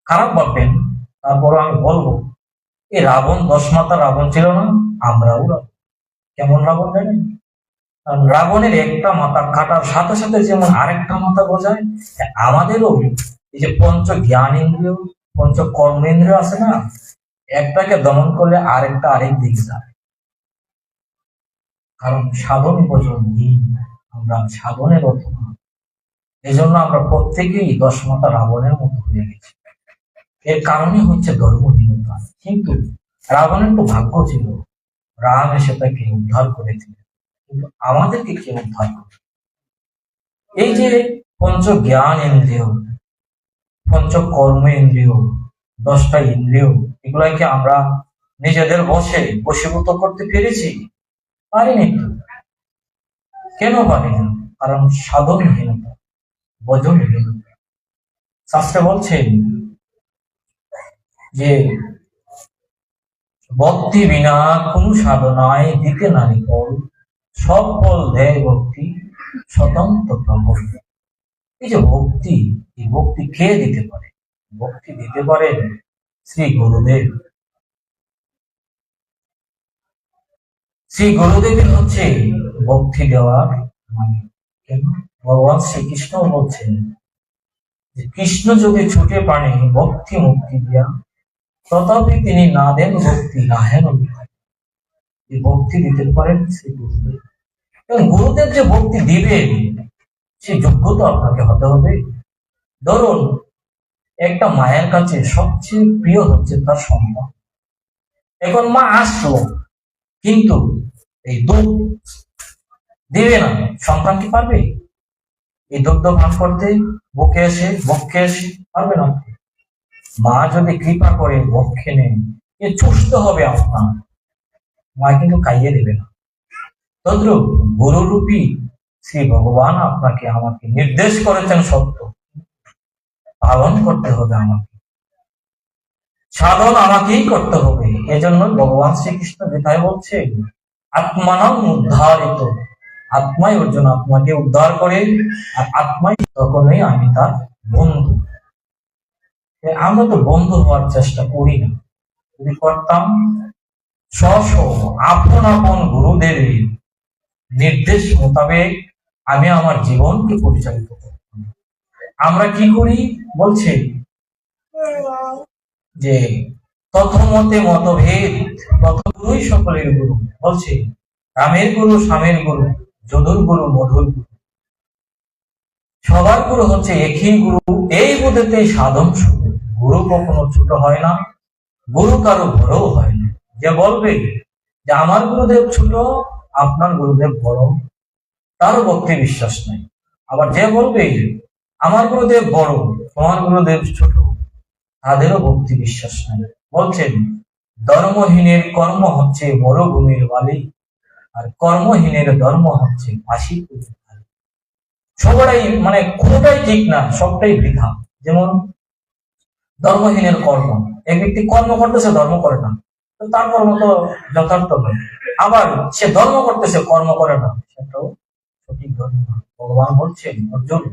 খারাপ ভাববেন, তারপর আমি বলবো এই রাবণ 10 মাথা রাবণ ছিল না? আমরাও রাবণ। কেমন রাবণ জানেন? রাবণের একটা মাথা কাটার সাথে সাথে যেমন আরেকটা মাথা বোঝায়, আমাদেরও এই যে পঞ্চ জ্ঞান ইন্দ্রিয়, পঞ্চ কর্মেন্দ্রিয় আছে না, একটাকে দমন করলে আরেকটা আরেক দিক যায়। কারণ সাধন ভোজনহীন, আমরা সাধনের অর্থ না, এই জন্য আমরা প্রত্যেকেই 10 মাথা রাবণের মতো হয়ে গেছি। এর কারণে হচ্ছে ধর্মহীনতা। কিন্তু রাবণের তো ভাগ্য ছিল, রাম এসে তাকে উদ্ধার করেছিলেন, কিন্তু আমাদেরকে কে উদ্ধার করে? এই যে পঞ্চ জ্ঞান ইন্দ্রিয়, পঞ্চ কর্ম ইন্দ্রিয়, 10টা ইন্দ্রিয়, এগুলাকে আমরা নিজেদের বশীভূত করতে পেরেছি? পারিনি তো। কেন পারি না? কারণ সাধনহীনতা, ভজনহীনতা। শাস্ত্রে বলছেন যে ভক্তি বিনা কোন সাধনায় দিতে নারী ফল, সব ফল দেয় ভক্তি স্বতন্ত্র প্রবল। এই যে ভক্তি, এই ভক্তি কে দিতে পারে? ভক্তি দিতে পারেন শ্রী গুরুদেব। শ্রী গুরুদেবের হচ্ছে ভক্তি দেওয়ার মানে। কেন? ভগবান শ্রীকৃষ্ণ বলছেন যে কৃষ্ণ যদি ছুটে পানে ভক্তি মুক্তি দিয়া, তথাপি তিনি না দেন ভক্তি রাহেন। এই ভক্তি দিতে পারেন শ্রী গুরুদেব। এবং গুরুদেব যে ভক্তি দিবেন সেই যোগ্যতা আপনাকে হতে হবে। ধরুন একটা মায়ের কাছে সবচেয়ে প্রিয় হচ্ছে তার সন্তান। এখন মা আসলো, কিন্তু এই দুধ দিবে না, সন্তান কি পারবে? এই দুগ্ধ পান করতে বক্ষে এসে পারবে না। মা যদি কৃপা করে বক্ষে নেন, এ চুষতে হবে আপনার, মা কিন্তু খাইয়ে দেবে না। তদ্রূপ গুরুরূপী শ্রী ভগবান আপনাকে আমাকে নির্দেশ করেছেন সত্য, পালন করতে হবে আমাকে, সাধন আমাকেই করতে হবে। এজন্য ভগবান শ্রীকৃষ্ণ গীতায় বলছে আত্মানং উদ্ধারিত আত্মাই অর্জুন আত্মাকে উদ্ধার করে, আর আত্মাই তখনই আমি তার বন্ধু। আমরা তো বন্ধু হওয়ার চেষ্টা করি না। যদি করতাম, স্ব আপন আপন গুরুদেবের নির্দেশ মোতাবেক আমি আমার জীবনকে পরিচালিত করতাম। আমরা কি করি বলছে যে তথমতে মতভেদ, তথগুরুই সকলের গুরু। বলছে রামের গুরু শ্যামের গুরু, যদুর গুরু মধুর গুরু, সবার গুরু হচ্ছে একই গুরু। এই বোধেতেই সাধন শুরু। গুরু কখনো ছোট হয় না, গুরু কারো বড়ও হয় না। যে বলবে যে আমার গুরুদেব ছোট, আপনার গুরুদেব বড়, তারও ভক্তি বিশ্বাস নাই। আবার যে বলবে আমার গুরুদেব বড়, তোমার গুরুদেব ছোট, তাদেরও ভক্তি বিশ্বাস নাই। বলছেন ধর্মহীনের কর্ম হচ্ছে মরুভূমির বালি, আর কর্মহীনের ধর্ম হচ্ছে ফাঁসি। সবাই মানে কোনটাই ঠিক না, সবটাই বৃথা। যেমন ধর্মহীনের কর্ম, এক ব্যক্তি কর্ম করতেছে ধর্ম করে না, তো তার কর্ম তো যথার্থ নয়। আবার সে ধর্ম করতেছে কর্ম করে না, সেটাও সঠিক ধর্ম না। ভগবান বলছেন অর্জুন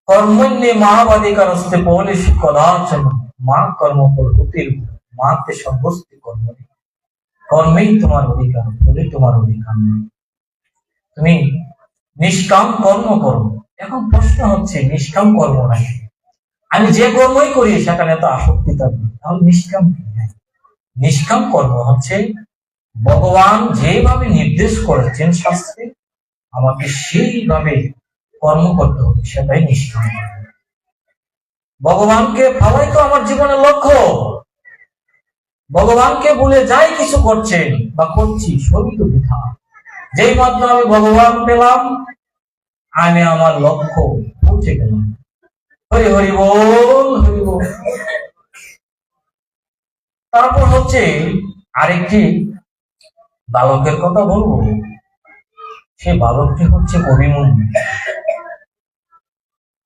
কর্মণ্যে মাবাধিকার হস্তে পৌলিশ কদাচন মা কর্ম প্রভৃতির মাতে সমস্ত কর্ম, কর্মেই তোমার অধিকার, বলে তোমার অধিকার নেই। তুমি নিষ্কাম কর্ম করো। এখন প্রশ্ন হচ্ছে নিষ্কাম কর্ম নাই, আমি যে কর্মই করি সেখানে তো আসক্তি থাকবে, তাহলে নিষ্কাম কি? নিষ্কাম কর্ম হচ্ছে ভগবান যেভাবে নির্দেশ করেছেন শাস্ত্রে, আমাকে সেইভাবে কর্ম করতে হবে, সেটাই নিষ্কাম কর্ম। ভগবানকে পাওয়াই তো আমার জীবনের লক্ষ্য। ভগবানকে ভুলে যাই কিছু করছেন বা করছি, সবই তো বৃথা। যেই মাত্র আমি ভগবান পেলাম, আমি আমার লক্ষ্য পৌঁছে গেলাম। হরি হরি বল, হরি বল। তারপর হচ্ছে আরেকটি বালকের কথা বলবো। সে বালকটি হচ্ছে অভিমন্যু।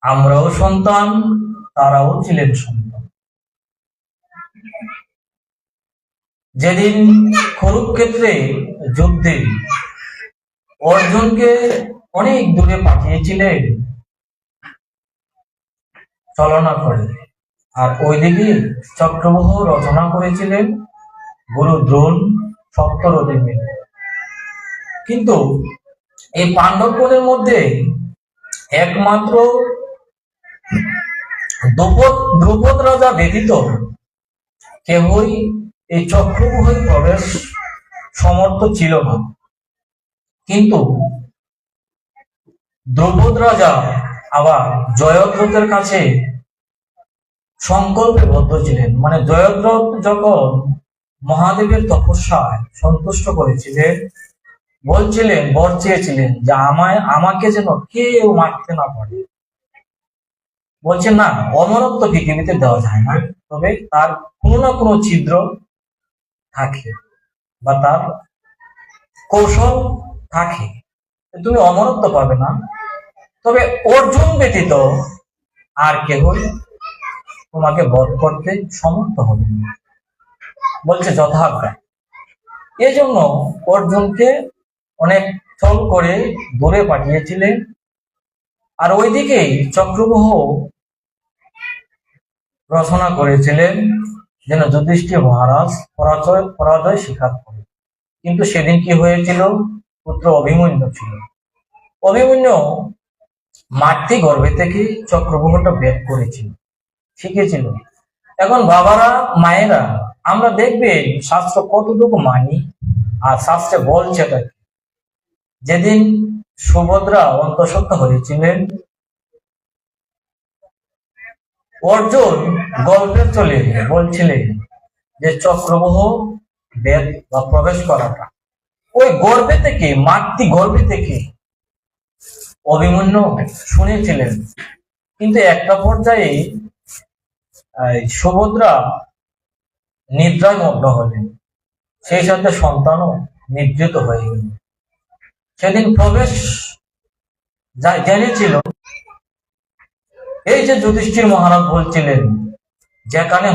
আমরাও সন্তান, তারাও ছিলেন সন্তান। যেদিন কুরুক্ষেত্রে যুদ্ধে অর্জুনকে অনেক দূরে পাঠিয়েছিলেন চলনা করে, আর ওইদিকে চক্রব্যূহ রচনা করেছিলেন গুরু দ্রোণ সপ্তরথী মিলে। কিন্তু এই পাণ্ডবগণের মধ্যে একমাত্র দ্রুপদ রাজা ব্যতীত কেহই এই চক্রব্যূহে প্রবেশ সমর্থ ছিল না। কিন্তু দ্রুপদ রাজা আবার জয়দ্রথের কাছে সংকল্পে বদ্ধ ছিলেন। মানে জয়দ্রথ যখন মহাদেবের তপস্যায় সন্তুষ্ট করেছিলেন, বলছিলেন, বর চেয়েছিলেন যে আমাকে যেন কেউ মারতে না পারে। বলছেন না, অমরত্ব পৃথিবীতে দেওয়া যায় না, তবে তার কোনো না কোনো ছিদ্র থাকে বা তার কৌশল থাকে, তুমি অমরত্ব পাবে না। তবে অর্জুন ব্যতীত আর কেহই তোমাকে বধ করতে সমর্থ হবে না, বলছে যথাজ্ঞা। এই জন্য অর্জুনকে অনেক ছল করে দূরে পাঠিয়েছিলেন। আর ওইদিকে চক্রব্যূহ রচনা করেছিলেন যেন যুধিষ্ঠির মহারাজ পরাজয় স্বীকার করে। কিন্তু সেদিন কি হয়েছিল, পুত্র অভিমন্যু ছিল। অভিমন্যু মাতৃ গর্ভে থেকে চক্রব্যূহটা বের করেছিল, শিখেছিল। এখন বাবারা, মায়েরা, আমরা দেখবে শাস্ত্র কতটুকু মানি আর শাস্ত্রে বলছে তাকে। যেদিন সুভদ্রা অন্তঃসত্ত্বা হয়েছিলেন, অর্জুন গল্পের চলে বলছিলেন যে চক্রব্যূহ বেদ বা প্রবেশ করাটা ওই গর্ভে থেকে, মাতৃ গর্ভে থেকে অভিমন্যু শুনেছিলেন। কিন্তু একটা পর্যায়ে সুভদ্রা নিদ্রায় মগ্ন হলেন, সেই সাথে সন্তানও নিদ্রিত হয়ে গেল। সেদিন প্রবেশ জেনেছিল। এই যে যুধিষ্ঠির মহারাজ বলছিলেন যেখানে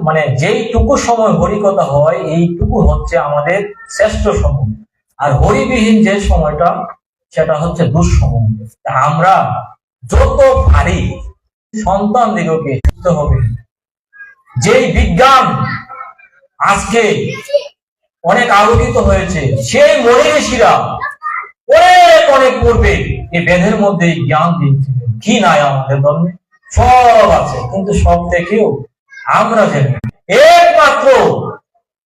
মানে যেইটুকু সময় হরিকথা হয়, এইটুকু হচ্ছে আমাদের শ্রেষ্ঠ সময়। আর হরিবিহীন যে সময়টা সেটা হচ্ছে দুঃসময়। আমরা যত পারি সন্তান দিগকে শিখতে হবে। যেই বিজ্ঞান আজকে অনেক আলোকিত হয়েছে, সেই মনীষীরা অনেক অনেক পূর্বে এই বেদের মধ্যে জ্ঞান দিয়েছিলেন। কি নাই আমাদের ধর্মে? সব আছে, কিন্তু সব থেকেও আমরা জানি একমাত্র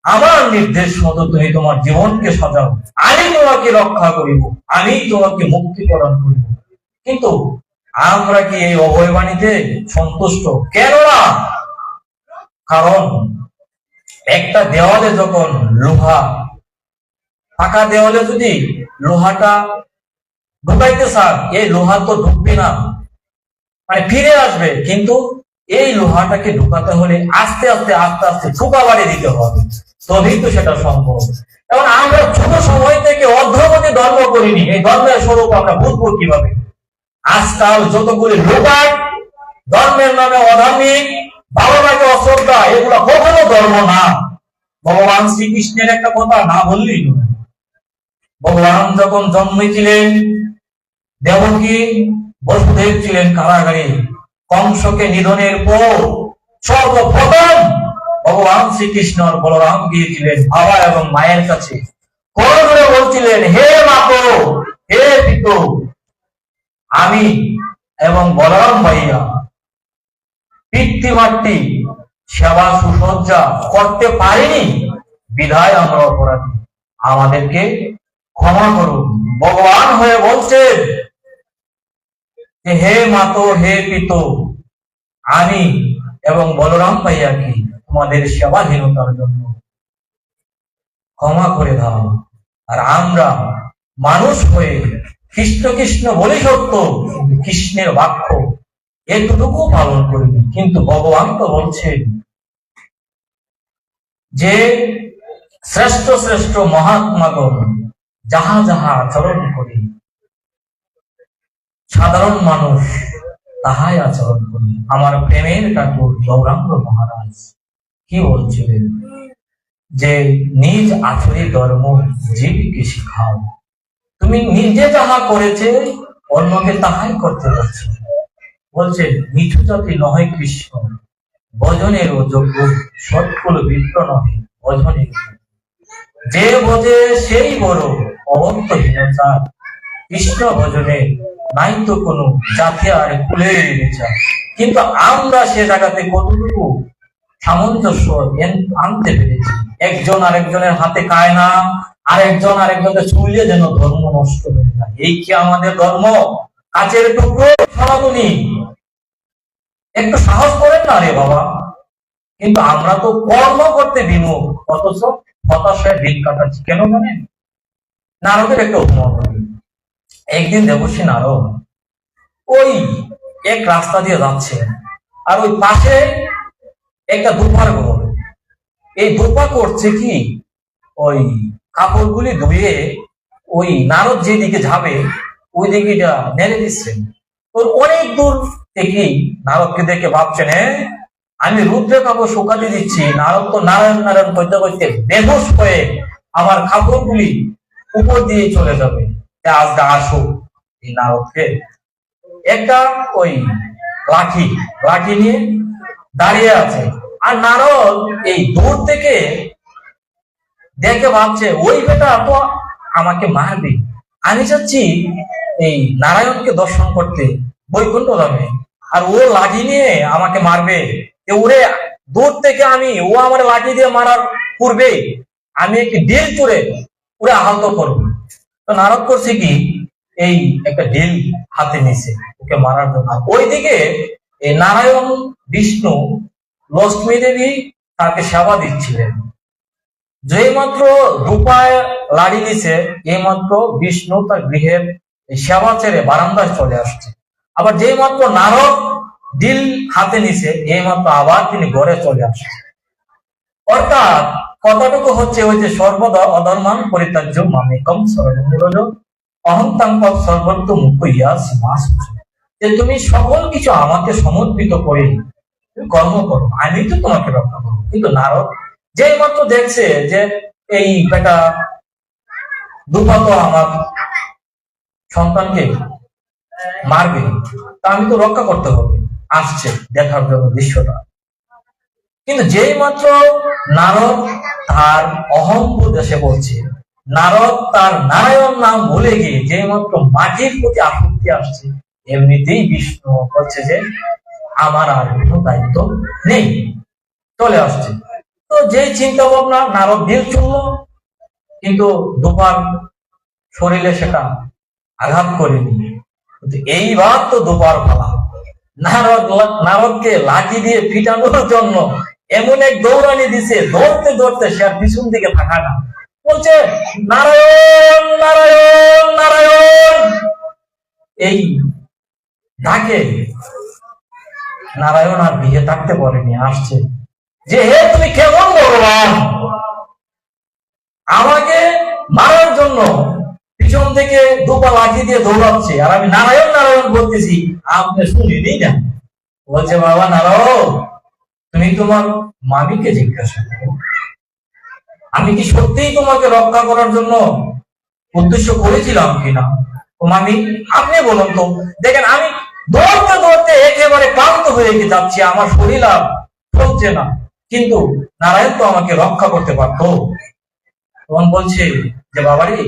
আমার নির্দেশ মতো তুমি তোমার জীবনকে সাজাও, আমি তোমাকে রক্ষা করিব, আমি তোমাকে মুক্তি প্রদান করিব। কিন্তু আমরা কি এই অভয়বাণীতে সন্তুষ্ট? কেন না? কারণ একটা দেওয়ালে যখন লোহা, পাকা দেওয়ালে যদি লোহাটা ঢুকাইতে চান, এই লোহা তো ঢুকবে না, মানে ফিরে আসবে। কিন্তু এই লোহাটাকে ঢুকাতে হলে আস্তে আস্তে আস্তে আস্তে ঠুকা বাড়ি দিতে হবে, তবেই তো সেটা সম্ভব। এবং আমরা ছোট সময় থেকে অর্ধবতী ধর্ম করিনি, এই ধর্মের স্বরূপ আমরা বুঝবো কিভাবে? আজকাল যতগুলি লোকাট ধর্মের নামে অধার্মিক, বাবা মাকে অশ্রদ্ধা, এগুলো কখনো ধর্ম না। ভগবান শ্রীকৃষ্ণের একটা কথা না বললেই নয়। ভগবান যখন জন্মেছিলেন, দেবকী বসুদেব ছিলেন কারাগারে। কংসকে নিধনের পর সর্বপ্রথম ভগবান শ্রীকৃষ্ণ বলরাম গিয়েছিলেন বাবা এবং মায়ের কাছে, করে বলছিলেন, হে মাতো, হে পিতো, আমি এবং বলরাম ভাইয়া পিতৃমাতৃ সেবা সুসজ্জা করতে পারিনি, বিধায় আমরা অপরাধী, আমাদেরকে ক্ষমা করুন। ভগবান হয়ে বলছেন, হে মাতো, হে পিতো, আমি এবং বলরাম ভাইয়াকে তোমাদের সেবাহীনতার জন্য ক্ষমা করে দাও। আর আমরা মানুষ হয়ে কৃষ্ণ কৃষ্ণ বলে সত্য, কৃষ্ণের বাক্য এতটুকু পালন করিনি। কিন্তু ভগবান তো বলছেন যে শ্রেষ্ঠ শ্রেষ্ঠ মহাত্মাগণ যাহা যাহা আচরণ করি, সাধারণ মানুষ তাহাই আচরণ করি। আমার প্রেমের ঠাকুর গৌরাঙ্গ মহারাজ কি বলছিলেন? যে নিজ আচরি ধর্ম জীবকে শিখাও। তুমি নিজে যাহা করেছে অন্যকে তাহাই করতে পারছো। বলছে মিঠু জাতি নহে কৃষ্ণ, ভজনের যোগ্য, সৎকুল বিপ্র নহে ভজনের। যে ভজে সেই বড়, অবন্তহীনতা। কৃষ্ণ ভজনে নাই তো কোনো জাতি আর কুলের বিচার। কিন্তু আমরা সে জায়গাতে কতটুকু সামঞ্জস্য আনতে পেরেছি? একজন আরেকজনের হাতে খায় না, আরেকজন আরেকজনকে ছুঁলে যেন ধর্ম নষ্ট হয়ে যায়। এই কি আমাদের ধর্ম? কাচের টুকরো সনাতনী, একটু সাহস করেন না রে বাবা। কিন্তু আমরা তো কর্ম করতে বিমুখ, অথচ হতাশায় দিন কাটাচ্ছি। কেন জানেন? নারদের একটা উপমা করি। একদিন দেবশ্রী নারদ ওই এক রাস্তা দিয়ে যাচ্ছে, আর ওই পাশে একটা দুপার ঘর। এই দুপা করছে কি, ওই কাপড়গুলি ধুয়ে ওই নারদ যেদিকে যাবে ওই দিকে নেড়ে দিচ্ছেন। তোর অনেক দূর থেকেই নারদকে দেখে ভাবছেন, হ্যাঁ আমি রুদ্রে কাপড় শুকাতে দিচ্ছি, নারদ তো নারায়ণ নারায়ণ করতে করতে বেহুশ হয়ে আমার কাপড়গুলি উপর দিয়ে চলে যাবে। আজকে আসুক এই নারদকে একটা ওই লাঠি লাঠি নিয়ে দাঁড়িয়ে আছে। আর নারদ এই দূর থেকে দেখে ভাবছে, ওই বেটা তো আমাকে মারবে, আমি চাচ্ছি এই নারায়ণকে দর্শন করতে বৈকুণ্ঠ ধামে, আর ও লাঠি নিয়ে আমাকে মারবে। ওরে দূর থেকে ও আমার লাঠি দিয়ে মারার পূর্বে আমি একটি ডিল করে ওরে আহত করব। তো নারদ করছে কি, এই একটা ডিল হাতে নিছে ওকে মারার জন্য। ওইদিকে এই নারায়ণ, বিষ্ণু, লক্ষ্মী দেবী তাকে সেবা দিচ্ছিলেন। যেই মাত্র দুপায় লাড়ি নিছে, এই মাত্র বিষ্ণু তার গৃহের সেবা ছেড়ে বারান্দায় চলে আসছে। আবার যেই মাত্র নারদ ডিল হাতে নিছে, এই মাত্র আবার তিনি ঘরে চলে আসছে। অর্থাৎ কথাটুকু হচ্ছে ওই যে সর্বদা অধর্মাং পরিত্যাজ্য মামেকম শরণং অহংতাং পদ সর্বত্র মুখ্য সীমাস, যে তুমি সকল কিছু আমাকে সমর্পিত করে তুমি কর্ম করো, আমি তো তোমাকে রক্ষা করবো। কিন্তু নারদ যেই মাত্র দেখছে যে এই বেটা দুপা তো আমার সন্তানকে মারবে, তা আমি তো রক্ষা করতে হবে। আসছে দেখার জন্য দৃশ্যটা। কিন্তু যেই মাত্র নারদ তার অহংবোধ এসে বলছে, নারদ তার নারায়ণ নাম ভুলে গিয়ে যেই মাত্র মাটির প্রতি আসক্তি আসছে, এমনিতেই বিষ্ণু বলছে যে আমার আর কোনো দায়িত্ব নেই, চলে আসছে। তো যেই চিন্তা ভাবনা নারদ দিল চলল, কিন্তু দুপার শরীরে সেটা আঘাত করেনি। কিন্তু এইবার তো দুপার পালা। নারদকে লাঠি দিয়ে পিটানোর জন্য এমন এক দৌড়ানি দিছে, দৌড়তে দৌড়তে সে আর পিছন দিকে থাকা না, বলছে নারায়ণ নারায়ণ নারায়ণ। এই ডাকে নারায়ণ আর বিয়ে থাকতে পারেনি, আসছে যে হে তুমি কেমন ভগবান, আমাকে মারার জন্য পিছন থেকে দুপা লাঠি দিয়ে দৌড়াচ্ছে, আর আমি নারায়ণ নারায়ণ বলতেছি, আপনি শুনিনি না। বলছে বাবা নারায়ণ, তুমি তোমার মামিকে জিজ্ঞাসা করো, আমি কি সত্যিই তোমাকে রক্ষা করার জন্য উদ্দেশ্য করেছিলাম কিনা। মামি আপনি বলুন তো, দেখেন আমি দৌড়তে দৌড়তে একেবারে ক্লান্ত হয়ে যাচ্ছি, আমার শরীর আর চলছে না, কিন্তু নারায়ণ তো আমাকে রক্ষা করতে পারতো। তখন বলছে যে বাবারে,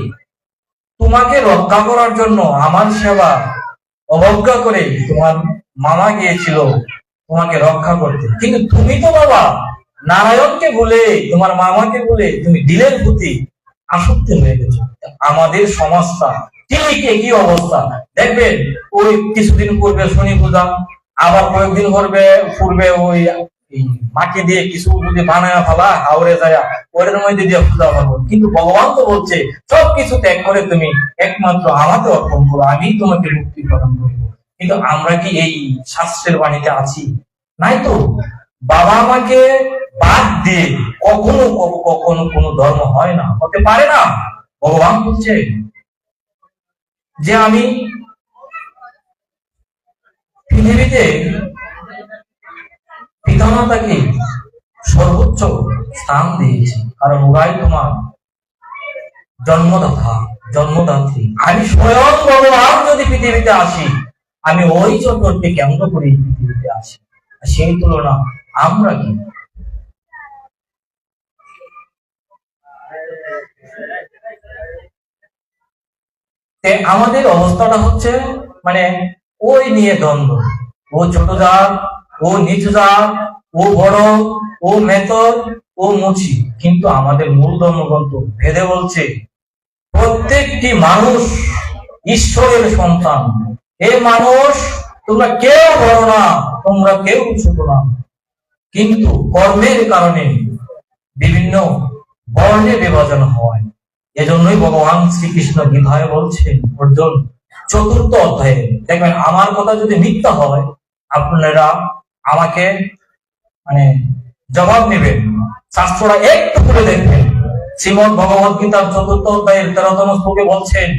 তোমাকে রক্ষা করার জন্য আমার সেবা অবজ্ঞা করে তোমার মামা গিয়েছিল তোমাকে রক্ষা করতে, কিন্তু তুমি তো বাবা নারায়ণকে বলে তোমার মামাকে বলে তুমি দিলের প্রতি আসক্তি হয়ে গেছো। আমাদের সমাজটা ঠিক একই অবস্থা। দেখবেন ওই কিছুদিন পূর্বে শনি পূজা, আবার কয়েকদিন পূর্বে ওই মাটি দিয়ে কিছু যদি বানায় ফেলা হাওড়ে যায়, ওর মধ্যে দিয়ে পূজা করবো। কিন্তু ভগবান তো বলছে সবকিছু ত্যাগ করে তুমি একমাত্র আমাকে অর্পণ করো, আমি তোমাকে মুক্তি প্রদান করবো। কিন্তু আমরা কি এই শাস্ত্রের বাণীতে আছি? নাই তো। বাবা মাকে বাদ দিয়ে কখনো কখনো কোনো ধর্ম হয় না, হতে পারে না। ভগবান বলছে যে আমি পৃথিবীতে পিতামাতাকে সর্বোচ্চ স্থান দিয়েছি, কারণ ওরাই তোমার জন্মদাত্রী। আমি স্বয়ং ভগবান যদি পৃথিবীতে আসি, আমি ওই চক্রকে কেন্দ্র করে পৃথিবীতে আসি, সেই তুলনা আমরা কি? আমাদের অবস্থাটা হচ্ছে মানে ওই নিয়ে দ্বন্দ্ব, ও ছোট জাত, ও নিচু জাত, ও বড়, ও মেতর, ও মুচি। কিন্তু আমাদের মূল ধর্মগ্রন্থ ভেদে বলছে প্রত্যেকটি মানুষ ঈশ্বরের সন্তান। এ মানুষ তোমরা কেউ বড় না, তোমরা কেউ ছোট না, কিন্তু কর্মের কারণে বিভিন্ন বর্ণে বিভাজন হয়। এজন্যই ভগবান শ্রীকৃষ্ণ গীতায় বলছেন অর্জুন 4th অধ্যায়ে, দেখবেন আমার কথা যদি মিথ্যা হয় আপনারা আমাকে মানে জবাব নেবেন, শাস্ত্রটা একটু করে দেখবেন। শ্রীমদ ভগবত গীতার 4th অধ্যায়ের 13তম শ্লোকে বলছেন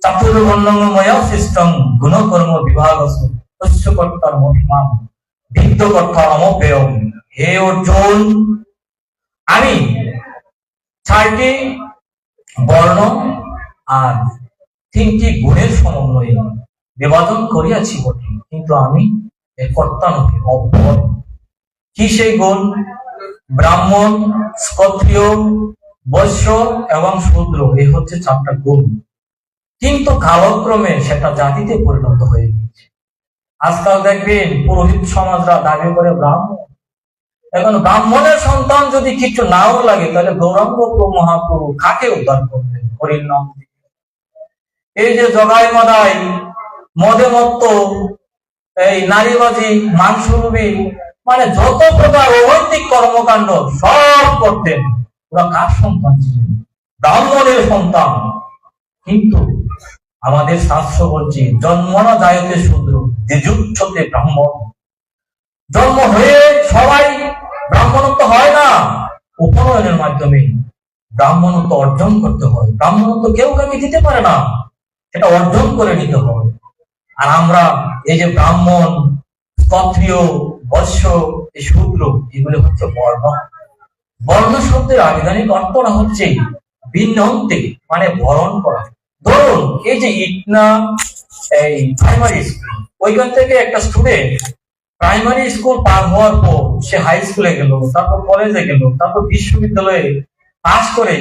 চাতুর্বর্ণময় সৃষ্টং গুণকর্ম বিভাগস্য তস্য কর্তার মহিমাম বিদ্য কর্তা অমব্যয়ম। হে অর্জুন, আমি 4টি বর্ণ আর 3টি গুণের সমন্বয়ে বিভাজন করিয়াছি বটে, কিন্তু আমি এর কর্তা নহি, অব্যয়। কি সেই গুণ? ব্রাহ্মণ, ক্ষত্রিয়, বৈশ্য এবং শূদ্র, এই হচ্ছে 4টা গুণ। কিন্তু কালক্রমে সেটা জাতিতে পরিণত হয়ে গেছে। আজকাল দেখবেন পুরোহিত সমাজরা দাবি করে ব্রাহ্মণ। এখন ব্রাহ্মণের সন্তান যদি কিছু নাও লাগে, তাহলে গৌরাঙ্গ মহাপ্রভু কাকে উদ্ধার করবেন? হরির নাম। এই যে জগাই মদাই, মদে মত্ত, এই নারীবাজি, মাংসলোভী, মানে যত প্রকার অনৈতিক কর্মকাণ্ড সব করতেন, ওরা কার সন্তান ছিলেন? ব্রাহ্মণের সন্তান। কিন্তু আমাদের শাস্ত্র বলছে জন্মনা জায়তে শূদ্র দ্বিজুচ্ছতে ব্রাহ্মণ। জন্ম হয়ে সবাই ব্রাহ্মণত্ব হয় না, উপনয়নের মাধ্যমে ব্রাহ্মণত্ব অর্জন করতে হয়। ব্রাহ্মণত্ব কেউ কাউকে দিতে পারে না, সেটা অর্জন করে নিতে হয়। আর আমরা এই যে ব্রাহ্মণ, ক্ষত্রিয়, বৈশ্য, এই শূদ্র, এগুলো হচ্ছে বর্ণ। বর্ণ শব্দের আবিধানিক অর্থটা হচ্ছে বিনন্তি মানে বরণ করা। ধরুন এই যে ইটনা এই প্রাইমারি স্কুল, ওইখান থেকে একটা স্টুডেন্ট প্রাইমারি স্কুল পার হওয়ার পর সে হাই স্কুলে গেল, তারপর কলেজে গেল, তারপর বিশ্ববিদ্যালয়ে পাস করে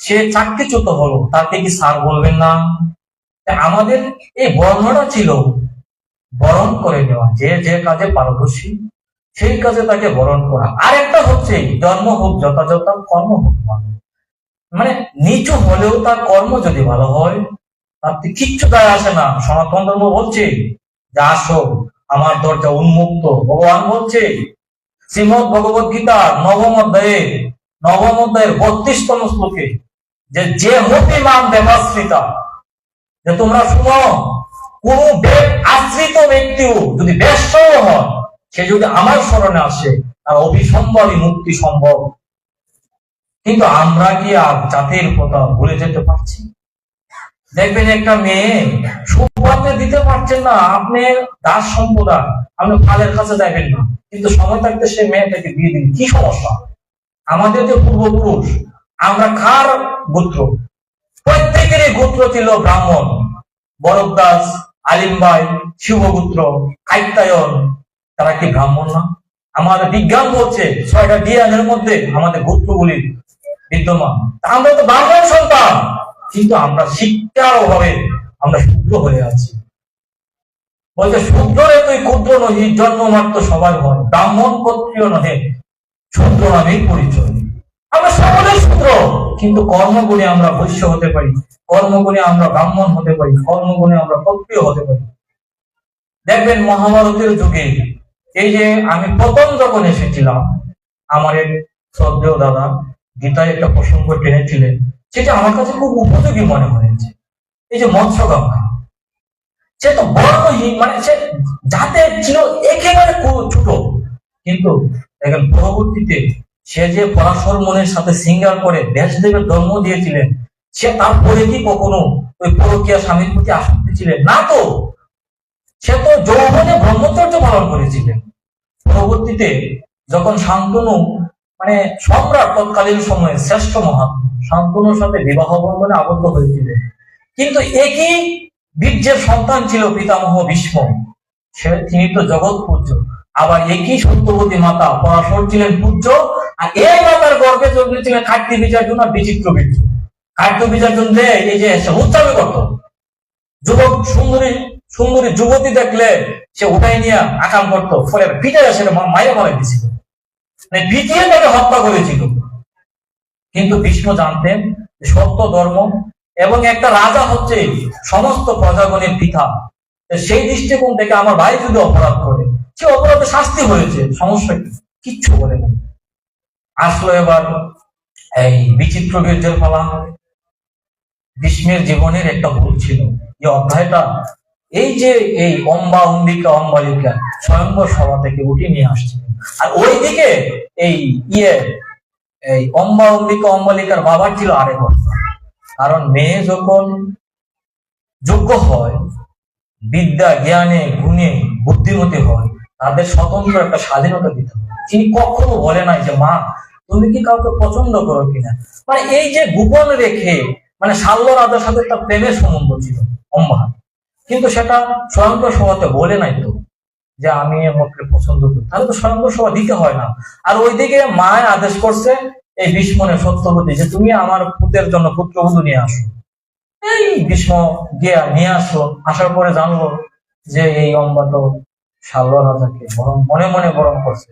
সে চাকরিচ্যুত হলো, তাকে কি স্যার বলবেন না? আমাদের এই বর্ণনা ছিল বরণ করে নেওয়া, যে যে কাজে পারদর্শী সেই কাজে তাকে বরণ করা। আর একটা হচ্ছে জন্ম হোক যথাযথ, কর্ম হোক ভালো। মানে নিচু হলেও তার কর্ম যদি ভালো হয় তাতে কিচ্ছু যায় আসে না। সনাতন ধর্ম বলছে যে আসো আমার দরজা উন্মুক্ত। ভগবান বলছে শ্রীমদ ভগবত গীতার নবম অধ্যায়ের 32তম শ্লোকে যে যে হপি মান দেবাশ্রিতা, যে তোমরা শুনো কোন বেদ আশ্রিত ব্যক্তিও যদি বেশ্যও হয়, সে যদি আমার স্মরণে আসে তার অভিসম্ভবই মুক্তি সম্ভব। কিন্তু আমরা কি আর জাতির কথা ভুলে যেতে পারছি? দেখবেন একটা মেয়ে সুপাতে দিতে পারছেন না, আপনি দাস সম্প্রদায়, আপনি ফালের কাছে যাবেন না, কিন্তু সময় থাকতে সে মেয়েটাকে বিয়ে দিন, কি সমস্যা? আমাদের যে পূর্বপুরুষ, আমরা কার গোত্র? প্রত্যেকেরই গোত্র ছিল ব্রাহ্মণ। বরদাস, আলিমবাই, শিবগুত্র, কাইত্তায়ন, তারা কি ব্রাহ্মণ না? আমাদের বিজ্ঞান বলছে 6টা ডিএনএর মধ্যে আমাদের গোত্রগুলি বিদ্যমান। আমরা তো ব্রাহ্মণ সন্তান, কিন্তু আমরা শিক্ষার অভাবে আমরা শূদ্র হয়ে আছি। বলছে শূদ্রে তুই ক্ষুদ্র নহি, জন্ম মাত্র সবার হয়, ব্রাহ্মণ ক্ষত্রিয় নহে, শূদ্র নামেই পরিচয়। আমরা সকলেই শূদ্র, কিন্তু কর্মগুণে আমরা বৈশ্য হতে পারি, কর্মগুণে আমরা ব্রাহ্মণ হতে পারি, কর্মগুণে আমরা ক্ষত্রিয় হতে পারি। দেখবেন মহাভারতের যুগে এই যে আমি প্রথম যখন এসেছিলাম, আমার এক শ্রদ্ধেয় দাদা গীতায় একটা প্রসঙ্গ টেনেছিলেন, সেটা আমার কাছে খুব উপযোগী মনে হয়েছে। এই যে মৎস্যগঙ্গা, সে তো বর্ণহীন, মানে সে যাতে ছিল একেবারে ছোট, কিন্তু দেখেন পরবর্তীতে সে যে পরাশর মনের সাথে সিঙ্গার করে ব্যাসদেবের জন্ম দিয়েছিলেন, সে তারপরে কি কখনো ওই পরকীয়া স্বামীর প্রতি আসক্তি ছিলেন না? তো সে তো যৌবনে ব্রহ্মচর্য পালন করেছিলেন। পরবর্তীতে যখন শান্তনু মানে সম্রাট তৎকালীন সময়ে শ্রেষ্ঠ মহাত্মা শান্তনুর সাথে বিবাহ বন্ধনে আবদ্ধ হয়েছিলেন, কিন্তু একই বীর্যের সন্তান ছিল পিতামহ ভীষ্ম, তিনি তো জগৎ পূজ্য। আবার একই সত্যবতী মাতা পরাশর ছিলেন পূজ্য, আর এই মাতার গর্ভে জন্মেছিলেন কার্তি বীর্যার্জুন আর বিচিত্র বীর্য। কার্তি বীর্যার্জুন এই যে সে উচ্চারণ করত, যুবক সুন্দরী যুবতী দেখলে সে উঠাই নিয়ে আকাম করতো, ফলে পিঠে এসে মায়ের মারা দিয়েছিল, মানে পিটিয়ে তাকে হত্যা করেছিল। কিন্তু ভীষ্ম জানতেন সত্য ধর্ম এবং একটা রাজা হচ্ছে সমস্ত প্রজাগণের পিতা। সেই দৃষ্টিকোণ থেকে আমার ভাই যদি অপরাধ করে, সে অপরাধে শাস্তি হয়েছে, সমস্যা কিচ্ছু বলে নেই। আসলো এবার এই বিচিত্র বীর্যের ফলা। ভীষ্মের জীবনের একটা ভুল ছিল, যে অধ্যায়টা এই যে এই অম্বালিকা স্বয়ংবর সভা থেকে উঠে নিয়ে আসছিলেন। আর ওইদিকে এই এই অম্বালিকার বাবার ছিল আরেক অবস্থা। কারণ মেয়ে যখন যোগ্য হয়, বিদ্যা জ্ঞানে গুণে বুদ্ধিমতী হয়, তাদের স্বতন্ত্র একটা স্বাধীনতা দিতে হবে। তিনি কখনো বলে নাই যে মা তুমি কি কাউকে পছন্দ করো কিনা। মানে এই যে গোপন রেখে, মানে শাল্য রাজার সাথে একটা প্রেমের সম্বন্ধ ছিল অম্বা, কিন্তু সেটা স্বয়ংবর সভাতে বলে নাই তো যে আমি আমাকে পছন্দ করি, তাহলে তো স্বয়ংবর সভা দিতে হয় না। আর ওইদিকে মায়ের আদেশ করছে এই ভীষ্মনের সত্যবতী যে তুমি আমার পুত্রের জন্য পুত্রবধূ নিয়ে আসো। এই ভীষ্ম গিয়া নিয়ে আসলো, আসার পরে জানলো যে এই অম্বা তো শাল্য রাজাকে মনে মনে বরণ করছে,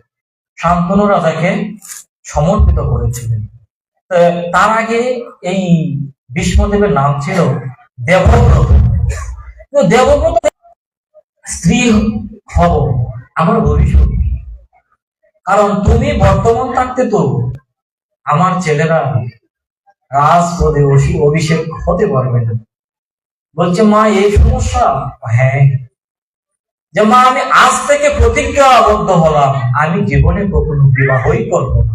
শান্তনু রাজাকে সমর্পিত করেছিলেন। তার আগে এই ভীষ্মদেবের নাম ছিল দেবব্রত। দেবব্রত স্ত্রী হব আমার ভবিষ্যৎ, কারণ তুমি বর্তমান থাকতে তো আমার ছেলেরা রাজপদে অভিষেক হতে পারবে না। বলছে মা এই সমস্যা? হ্যাঁ, যে মা আমি আজ থেকে প্রতিজ্ঞাবদ্ধ হলাম আমি জীবনে কখনো বিবাহই করব না।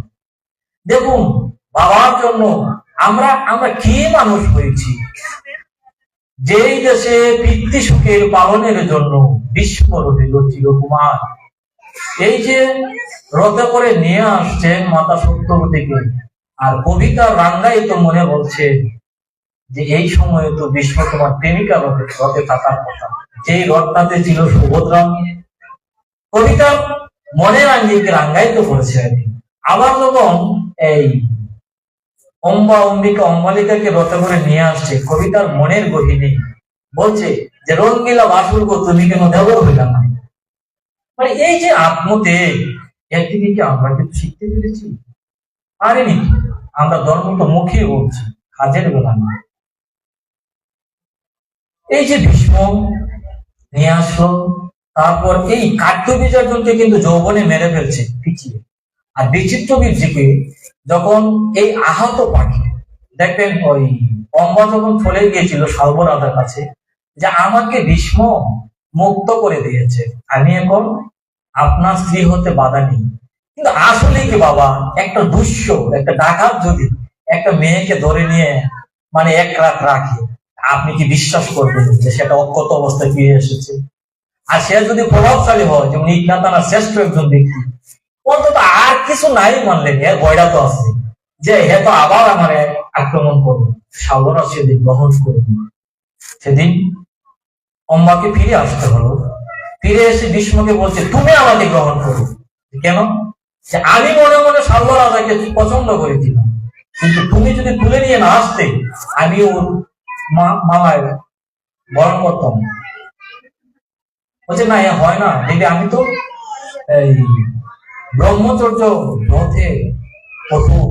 দেখুন বাবার জন্য আমরা কি মানুষ হয়েছি। যেই দেশে পিতৃ সুখের পালনের জন্য ভীষ্ম রহিল চিরকুমার, এই যে রথে করে নিয়ে আসছেন মাতা সত্যবতীকে, আর কবিতা রাঙ্গাই তো মনে বলছে যে এই সময়ে তো ভীষ্ম তোমার প্রেমিকা রথে থাকার কথা, যেই রথটাতে ছিল সুভদ্রা। কবিতা মনের আঙ্গিকে রাঙ্গায়িত করেছে আর কি। আবার যখন এই অম্বালিকাকে রথে করে নিয়ে আসছে, কবিতার মনের গহিনী বলছে যে রঙ্গিলা বাসুর গো তুমি কেন দেবর হইলা না। মানে এই যে আত্মত্যাগ, একদিকে কি আমরা কিন্তু শিখতে পেরেছি? পারিনি। আমরা ধর্ম তো মুখে বলছি, কাজের বেলা না। এই যে ভীষ্ম নিয়ে আসলো, তারপর এই কার্য বিসর্জনকে কিন্তু যৌবনে মেরে ফেলছে পিছিয়ে। আর বিচিত্র বীর্যকে যখন এই আহত পাখি, দেখবেন ওই অম্বা যখন চলে গিয়েছিল সর্বরাজার কাছে যে আমাকে ভীষ্ম মুক্ত করে দিয়েছে, আমি এখন আপনার স্ত্রী হতে বাধা নেই। কিন্তু আসলে কি বাবা, একটা দুষ্য একটা ডাকাত যদি একটা মেয়েকে ধরে নিয়ে মানে এক রাত রাখে, আপনি কি বিশ্বাস করবেন যে সেটা অক্ষত অবস্থায় ফিরে এসেছে? আর সে যদি প্রভাবশালী হয়, যেমন ইকনাতানা শ্রেষ্ঠ একজন ব্যক্তি, অন্তত আর কিছু নাই মানলেন, এর ভয়টা তো আছে যে হে তো আবার আমার আক্রমণ করবো। সাবরা সেদিন গ্রহণ করব। সেদিন অম্বাকে ফিরে আসতে হলো। ফিরে এসে ভীষ্মকে বলছে তুমি আমাকে গ্রহণ করো। কেন? যে আমি মনে মনে সর্বরাজাকে পছন্দ করেছিলাম, কিন্তু তুমি যদি তুলে নিয়ে না আসতে, আমি ওর মামায় বরণ করতাম। বলছে না, এ হয় না দিদি, আমি তো এই ব্রহ্মচর্য ব্রতে কঠোর,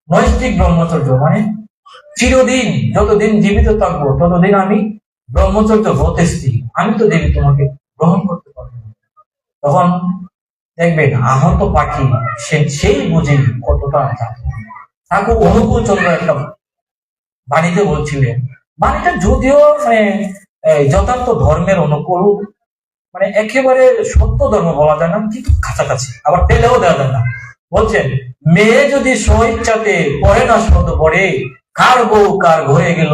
নৈষ্ঠিক ব্রহ্মচর্য, মানে চিরদিন যতদিন জীবিত থাকবো ততদিন আমি ব্রহ্মচর্য ব্রতে স্থির, আমি তো দেবী তোমাকে গ্রহণ করতে পারবো না। তখন দেখবেন আহত পাখি সেই বুঝে কতটা ঠাকুর অনুকূল চন্দ্র একটা বাণীতে বলছিলেন, বাণীটা যদিও মানে যথার্থ ধর্মের অনুকূল, মানে একেবারে সত্য ধর্ম বলা যায় না, কিন্তু কাছাকাছি, আবার পেলেও দেওয়া যায় না। বলছেন মেয়ে যদি স্বইচ্ছাতে পড়ে না শত পড়ে, কার বউ কার ঘরে গেল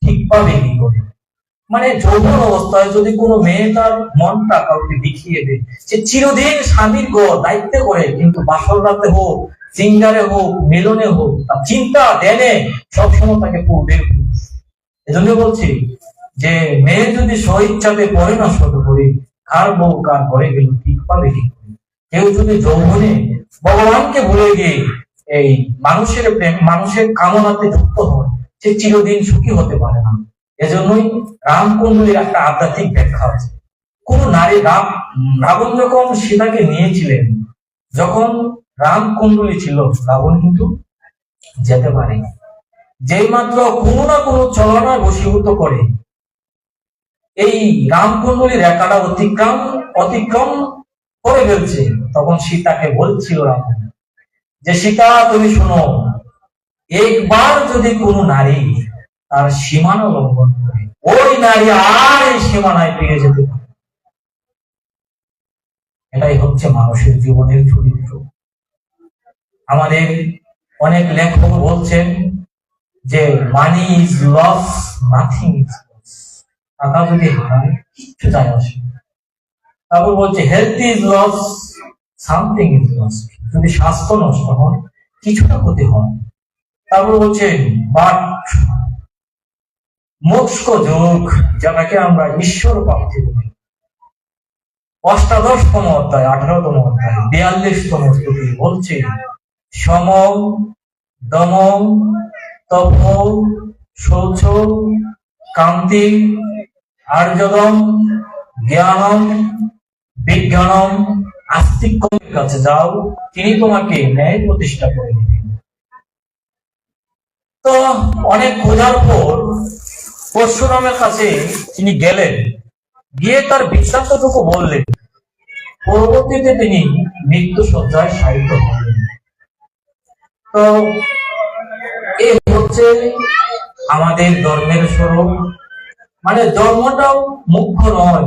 ঠিক পাবে কি করে। মানে যৌবন অবস্থায় যদি কোনো মেয়ে তার মনটা কাউকে দেখিয়ে দেয়, সে চিরদিন স্বামীর দায়িত্বে করে, কিন্তু বাসর রাতে হোক, সিঙ্গারে হোক, মিলনে হোক, তার চিন্তা ধ্যানে সবসময় তাকে পূর্বের পুরুষ। এজন্য বলছি যে মেয়ে যদি স্বইচ্ছাতে পড়ে না শত পড়ে, কার বউ কার ঘরে গেল ঠিক পাবে কি করে। কেউ যদি যৌবনে ভগবানকে ভুলে গিয়ে এই মানুষের প্রেম মানুষের কামনাতে যুক্ত হয়, সে চিরদিন সুখী হতে পারে না। এজন্যই রামকুণ্ডলীর একটা আধ্যাত্মিক ব্যাখ্যা আছে। কোন নারী রাবণ যখন সীতাকে নিয়েছিলেন, যখন রামকুণ্ডলী ছিল, রাবণ কিন্তু যেতে পারে। যেই মাত্র কোনো না কোনো চলনায় বশীভূত করে এই রামকুণ্ডলী রেখাটা অতিক্রম করে ফেলছে, তখন সীতাকে বলছিল রাবণ যে সীতা তুমি শোনো, একবার যদি কোনো নারী তার সীমানা লঙ্ঘন করে, ওই নারী আর এই সীমানায় ফিরে যেতে পারে। এটাই হচ্ছে মানুষের জীবনের চরিত্র। আমাদের অনেক লেখক বলছেন যে money is loss, nothing is loss. টাকা যদি হারায় কিচ্ছু যায় আসে। তারপর বলছে health is loss, something is loss. যদি স্বাস্থ্য নষ্ট হয় কিছুটা ক্ষতি হয়। তারপর বলছে বাট মোক্ষ যোগ, যাকে আমরা ঈশ্বর প্রাপ্তি বলি, অষ্টাদশতম অধ্যায় 18তম অধ্যায় 42তম শ্লোকে বলছে সম দম তপ শৌচ কান্তি আর্যদম জ্ঞানম বিজ্ঞানম আস্তিক্যের কাছে যাও, তিনি তোমাকে ন্যায় প্রতিষ্ঠা করে দিবেন। তো অনেক খোঁজার পর পরশুরামের কাছে তিনি গেলেন, গিয়ে তার বৃত্তান্তটুকু বললেন। পরবর্তীতে তিনি মৃত্যু শয্যায় শায়িত হলেন। তো এই হচ্ছে আমাদের ধর্মের স্বরূপ। মানে ধর্মটাও মুখ্য নয়,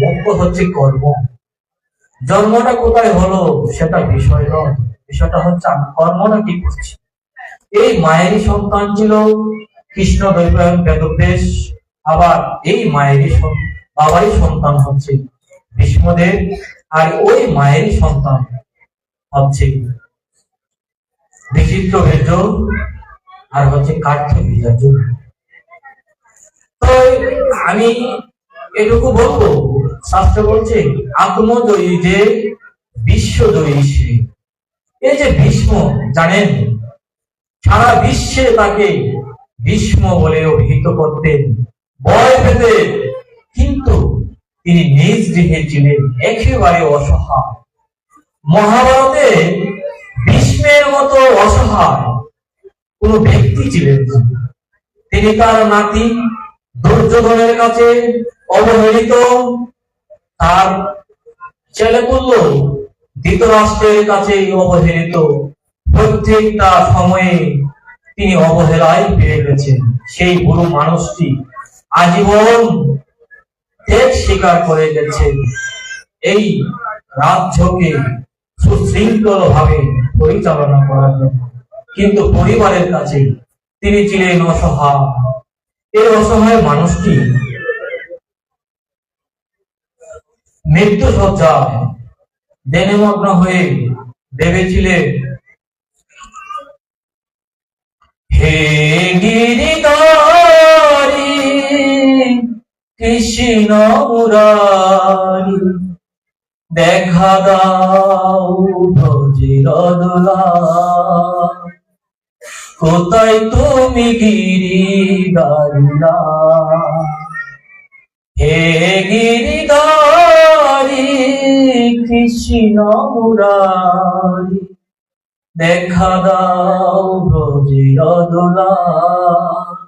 মুখ্য হচ্ছে কর্ম। জন্মটা কোথায় হলো সেটা বিষয় নয়, বিষয়টা হচ্ছে আমি কর্মটা কি করছি। এই মায়েরই সন্তান ছিল কৃষ্ণ দ্বৈপায়ন বেদব্যাস, আবার এই মায়েরই বাবারই সন্তান হচ্ছে ভীষ্মদেব, আর ওই মায়েরই সন্তান হচ্ছে বিচিত্র বীর্য আর হচ্ছে কার্য বীর্য। তো আমি এটুকু বলবো, শাস্ত্র বলছে আত্মজয়ী যে বিশ্বজয়ী সে। এই যে ভীষ্ম, জানেন সারা বিশ্বে তাকে ভীষ্ম বলে অভিহিত করতেন, ভয় পেতেন, কিন্তু তিনি নিজ গৃহে ছিলেন একেবারে অসহায়। মহাভারতে ভীষ্মের মতো অসহায় কোন ব্যক্তি ছিলেন না। তিনি তার নাতি দুর্যোধনের কাছে অবহেলিত, তার ছেলেপুল্য ধৃতরাষ্ট্রের কাছে অবহেলিত, প্রত্যেকটা সময়ে তিনি অবহেলায় পেয়ে গেছেন। সেই বুড়ো মানুষটি আজীবন ত্যাগ স্বীকার করে গেছেন এই রাজ্যকে সুশৃঙ্খল ভাবে পরিচালনা করার জন্য, কিন্তু পরিবারের কাছে তিনি ছিলেন অসহায়। এই অসহায় মানুষটি মৃত্যু সজ্জায় ধ্যানমগ্ন হয়ে ভেবেছিলেন, হে গিরিধারী কৃষ্ণ মুরারি, দেখা দাও ব্রজের দোলায়, কোথায় তুমি গিরিধারীরা। হে গিরিধারী কৃষ্ণ মুরারি, দেখা দাও ব্রজের দোলায়,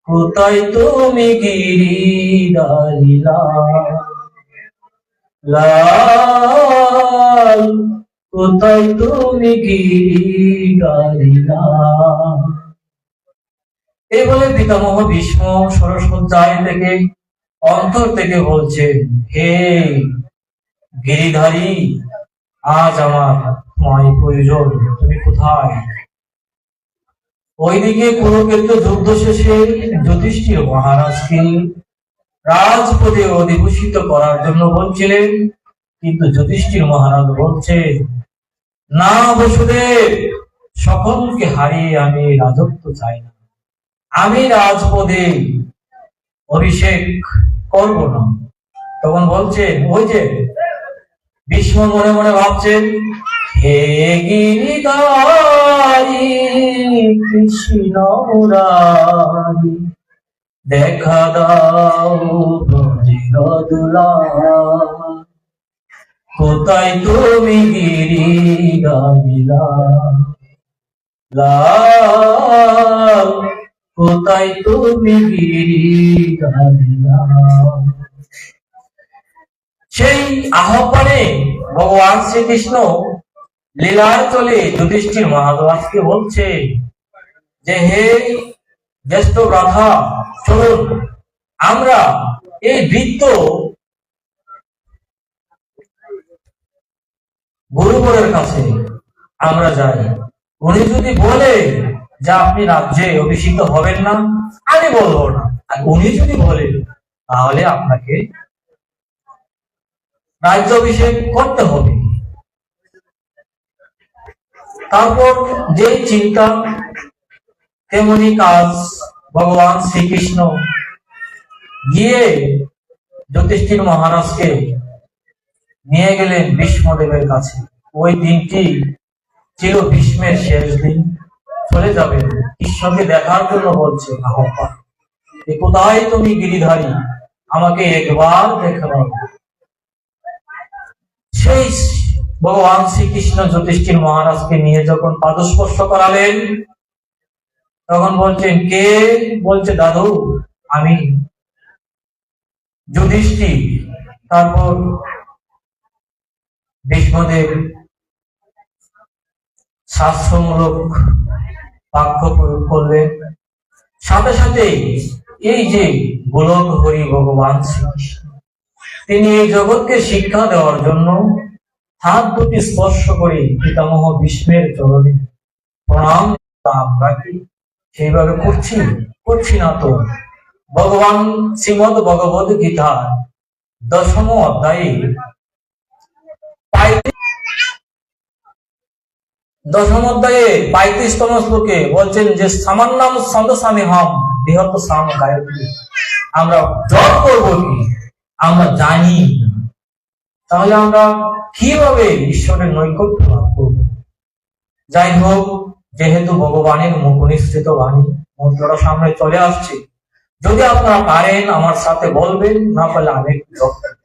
কোথায় তুমি গিরিধারীরা। লাল কোথায় তুমি গিরিধারীরা। এই বলে পিতামহ ভীষ্ম সরসজ্জায় থেকে অন্তর থেকে বলছেন, হে গিরিধারী, আজ আমার তোমায় প্রয়োজন, তুমি কোথায়। ওইদিকে কুরুক্ষেত্র যুদ্ধ শেষে যুধিষ্ঠির মহারাজকে রাজপদে অধিভূষিত করার জন্য বলছিলেন, কিন্তু যুধিষ্ঠির মহারাজ বলছে, না বসুদেব, সকলকে হারিয়ে আমি রাজত্ব চাই না, আমি রাজপদে অভিষেক করব না। তখন বলছেন, ওই যে ভীষ্ম মনে মনে ভাবছেন, হে গিরিধারী কৃষ্ণ মুরারি, দেখা দাও ব্রজের দোলায়, কোথায় তুমি গিরিধারীরা। লাল কোথায় তুমি গিরিধারীরা। সেই আহ্বানে ভগবান শ্রীকৃষ্ণ লীলায় চলে যুধিষ্ঠির মহারাজকে বলছে যে, হে জ্যেষ্ঠ ভ্রাতা, চলুন আমরা এই বৃত্ত গুরুবরের কাছে আমরা যাই। উনি যদি বলে যে আপনি রাজ্যে অভিষিক্ত হবেন না, আমি বলবো না। আর উনি যদি বলে তাহলে আপনাকে রাজ্য অভিষেক করতে হবে। তারপর যে চিন্তা তেমনি কাজ। ভগবান শ্রীকৃষ্ণ গিয়ে যুধিষ্ঠির মহারাজকে নিয়ে গেলেন ভীষ্মদেবের কাছে। ওই দিনটি ছিল ভীষ্মের শেষ দিন, চলে যাবেন। ঈশ্বরকে দেখার জন্য বলছে আহ্বান, কোথায় তুমি গিরিধারী, আমাকে একবার দেখা দাও। সেই ভগবান শ্রীকৃষ্ণ যুধিষ্ঠির মহারাজকে নিয়ে যখন পাদস্পর্শ করালেন, তখন বলছেন, কে? বলছে, দাদু আমি যুধিষ্ঠির। তারপর ভীষ্মদেব শাস্ত্রমূলক বাক্য প্রয়োগ করলেন। সাথে সাথে এই যে গোলক হরি ভগবান শ্রীকৃষ্ণ, তিনি এই জগৎকে শিক্ষা দেওয়ার জন্য হাত দুটি স্পর্শ করে পিতামহ ভীষ্মের চরণে প্রণাম। আমরা কি সেইভাবে করছি না তো? ভগবান শ্রীমদ ভগবদ গীতা 10ম অধ্যায়ে দশম অধ্যায়ে 35তম শ্লোকে বলছেন যে সামান্যাম ছন্দসামি হম বৃহৎ সাম গায়ত্রী। আমরা জপ করব কি আমরা জানি না। তাহলে আমরা কিভাবে ঈশ্বরের নৈকট্য লাভ করব? যাই হোক, যেহেতু ভগবানের মুখনিসৃত বাণী মন্ত্রটা সামনে চলে আসছে, যদি আপনারা পারেন আমার সাথে বলবেন, না পারলে আমি একটু জপ করি।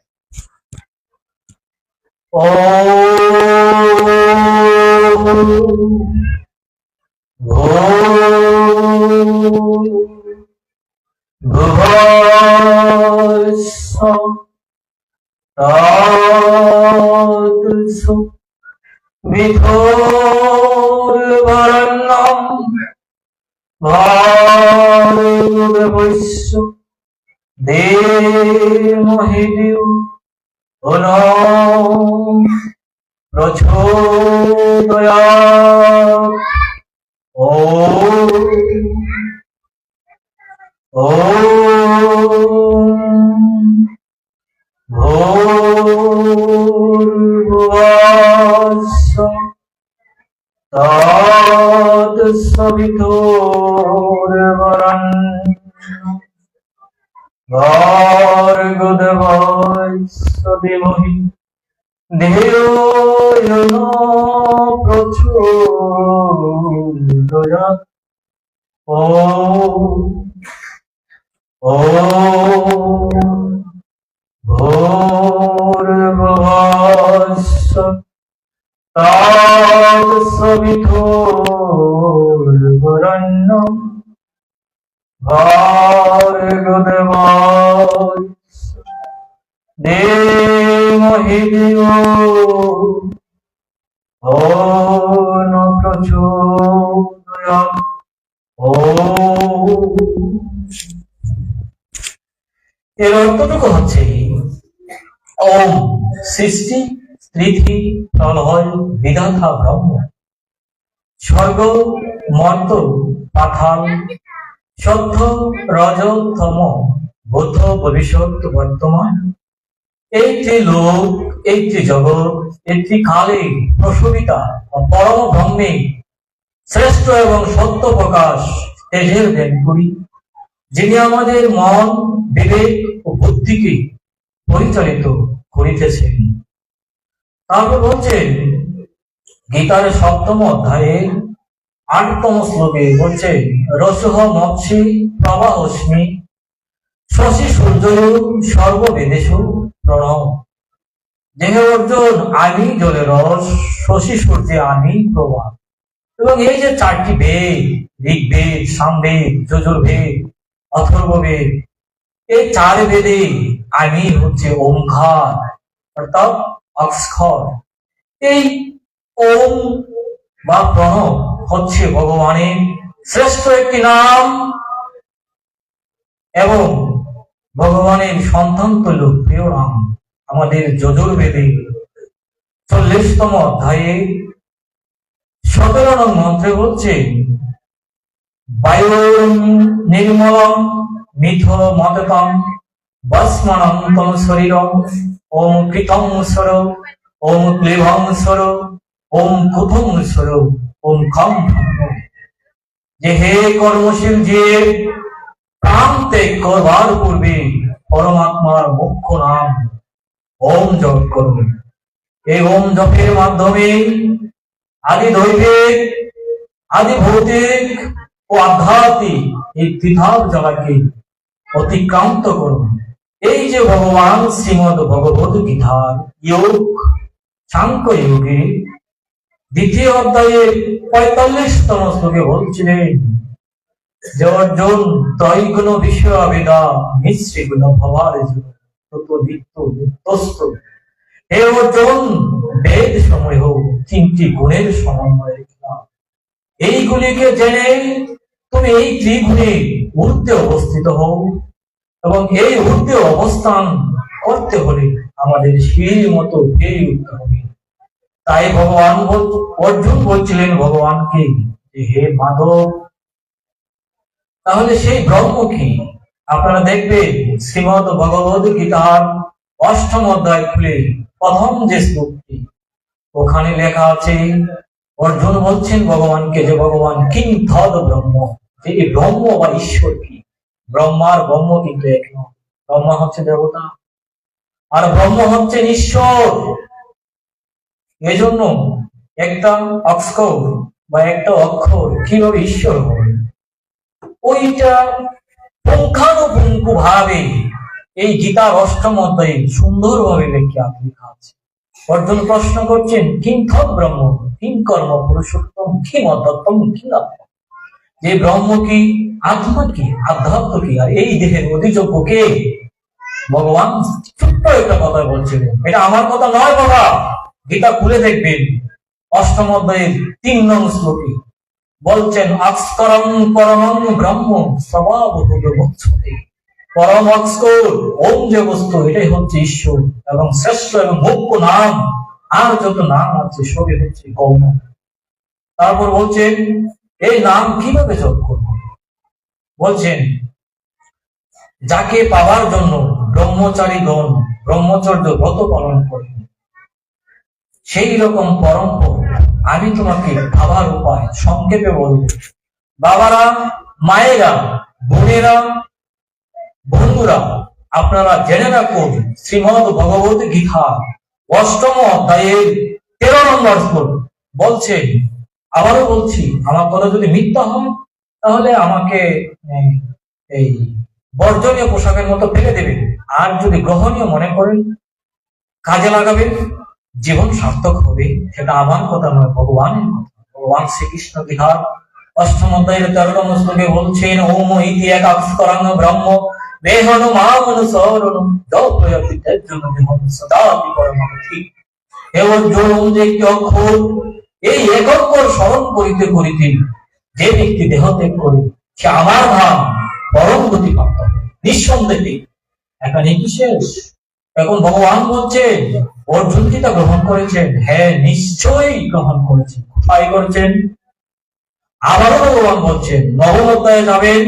বিধুর্বরণ্যম ভার্গবস্য ধীমহি প্রচোদয়াৎ। ভূর্ভুবস্য তৎসবিতুর্বরেণ্যং ভর্গদেবস্য ধীমহি ধিयो यो न प्रचोदयात्। भूर्भुवस्सु तत्सवितुर्वरेण्यं भर्गदेवस्य धीमहि धियो न प्रचोदयात्। এর অর্থটুকু হচ্ছে ওম সৃষ্টি স্থিতি প্রলয় বিধাতা ব্রহ্ম, স্বর্গ মর্ত পাতাল, সত্য রজ তম, বুদ্ধ ভবিষ্যৎ বর্তমান, এই ত্রিলোক এই ত্রিজগৎ এই ত্রিকালে প্রসবিতা পরম ব্রহ্মে শ্রেষ্ঠ এবং সত্য প্রকাশ তেজের বেনপুরী, যিনি আমাদের মন বিবেক ও বুদ্ধিকে পরিচালিত করিতেছেন। তারপর বলছেন গীতার 7ম অধ্যায়ে 8তম শ্লোকে বলছে রসহ মৎস্যি প্রবাহস্মি শশী সূর্যয় সর্ববেদেষু প্রণব। দেহে অর্জুন আমি জলের রস, শশী সূর্যে আমি প্রবাহ। এবং এই যে 4টি বেদ, ঋগ্বেদ, সামবেদ, যজুর্বেদ, অথর্ববেদ, এই 4 বেদে আমি হচ্ছে ওমকার অর্থাৎ অক্ষর। এই ওম বা প্রণব হচ্ছে ভগবানের শ্রেষ্ঠ একটি নাম এবং ভগবানের সন্তান তুল্য প্রিয় নাম। আমাদের যজুর্বেদে 40তম অধ্যায়ে 17 নং মন্ত্রে বলছে বায়ু নির্মলম মিথ মততম ভস্মনম তম শরীরম ওম কৃতং স্বর ওম ক্লীবং স্বর ওম কুথং স্বর ওম কম। যে হে কর্মশীল জীব, প্রাণ ত্যাগ করবার পূর্বে পরমাত্মার মুখ্য নাম ওম জপ করুন। এই ওম জপের মাধ্যমে আদি দৈবিক আদি ভৌতিক ও আধ্যাত্মিক এই ত্রিধাপ জলাকে অতিক্রান্ত করুন। এই যে ভগবান শ্রীমদ ভগবত গীতার যোগ সাংখ্য যোগে 2য় অধ্যায়ে 45তম শ্লোকে বলছিলেন যে অর্জুন ত্রৈগুণ বিষয় বেদা মিশ্রীগুণ ভবার তত নিত্য নিত্যস্ত। হে অর্জুন, বেদ সমূহ 3টি গুণের সমন্বয়ে, এইগুলিকে জেনে তুমি এই ত্রিগুণে ঊর্ধ্বে অবস্থিত হও এবং এই ঊর্ধ্বে অবস্থান করতে হলে আমাদের সেই মতো বেয়ে উঠতে হবে। তাই ভগবান অর্জুন বলছিলেন ভগবানকে যে হে মাধব, তাহলে সেই ব্রহ্ম কি? আপনারা দেখবেন শ্রীমদ ভগবদ গীতার 8ম অধ্যায় খুলে প্রথম যে শ্লোকটি, ওখানে লেখা আছে অর্জুন বলছেন ভগবানকে যে ভগবান কিং তদ ব্রহ্ম, যে এই ব্রহ্ম বা ঈশ্বর কি? ব্রহ্মার ব্রহ্ম কিন্তু এক নয়। ব্রহ্মা হচ্ছে দেবতা আর ব্রহ্ম হচ্ছে ঈশ্বর। এজন্য একটা অক্ষর বা একটা অক্ষর কিভাবে ঈশ্বর হবে, ওইটা পুঙ্খানুপুঙ্খ ভাবে এই গীতার অষ্টম অধ্যায়ে সুন্দরভাবে লেখা আছে। অর্জুন প্রশ্ন করছেন কিং তৎ ব্রহ্ম কিং কর্ম পুরুষোত্তম কিং অধ্যাত্ম কিং আত্মা, যে ব্রহ্ম কি, আত্মা কি, আধ্যাত্ম কি, আর এই দেহের অধিযোগ্য কে? ভগবান ছোট্ট একটা কথা বলছিলেন, এটা আমার কথা নয় বাবা, গীতা খুলে দেখবেন অষ্টম অধ্যায়ের 3 নং শ্লোকে বলছেন অক্ষরং পরমং ব্রহ্ম স্বভাবভূতমুচ্যতে। পরম অক্ষর ওম যে বস্তু, এটাই হচ্ছে ঈশ্বর এবং শ্রেষ্ঠ এবং মুখ্য নাম, আর যত নাম আছে সবই হচ্ছে গৌণ। তারপর বলছেন এই নাম কিভাবে জপ করব? বলছেন যাকে পাওয়ার জন্য ব্রহ্মচারীগণ ব্রহ্মচর্য ব্রত পালন করেন, সেই রকম পরম আমি তোমাকে ভাবার উপায় সংক্ষেপে বলব। বাবারা, মায়েরা, বোনেরা, বন্ধুরা, আপনারা জেনে রাখুন শ্রীমদ ভগবত গীতা অষ্টম অধ্যায়ের 13 নম্বর শ্লোক বলছে, আবারও বলছি, আমার কথা যদি মিথ্যা হয় তাহলে আমাকে এই বর্জনীয় পোশাকের মতো ফেলে দেবেন, আর যদি গ্রহণীয় মনে করেন কাজে লাগাবেন, জীবন সার্থক হবে। সেটা আমার কথা নয়, ভগবানের কথা। ভগবান শ্রীকৃষ্ণ বিহার অষ্টম অধ্যায়ের 13 নম্বর শ্লোকে বলছেন ওম ইতি একাক্ষরং ব্রহ্ম বেহনু মামনুসরণ দপ্রয়তিতের জন্য বিহন সদা বিপরমতি। হে অর্জুন, যে একটি অক্ষর, এই এক অক্ষর স্মরণ করিতে করিতে যে ব্যক্তি দেহ ত্যাগ করে সে আমার ধাম পরম গতি প্রাপ্ত হয় নিঃসন্দেহে। এখানে কি শেষ? এখন ভগবান বলছেন অর্জুন কি তা গ্রহণ করেছেন? হ্যাঁ, নিশ্চয়ই গ্রহণ করেছেন। কোথায় করেছেন? আবারও ভগবান বলছেন নবম অধ্যায়ে যাবেন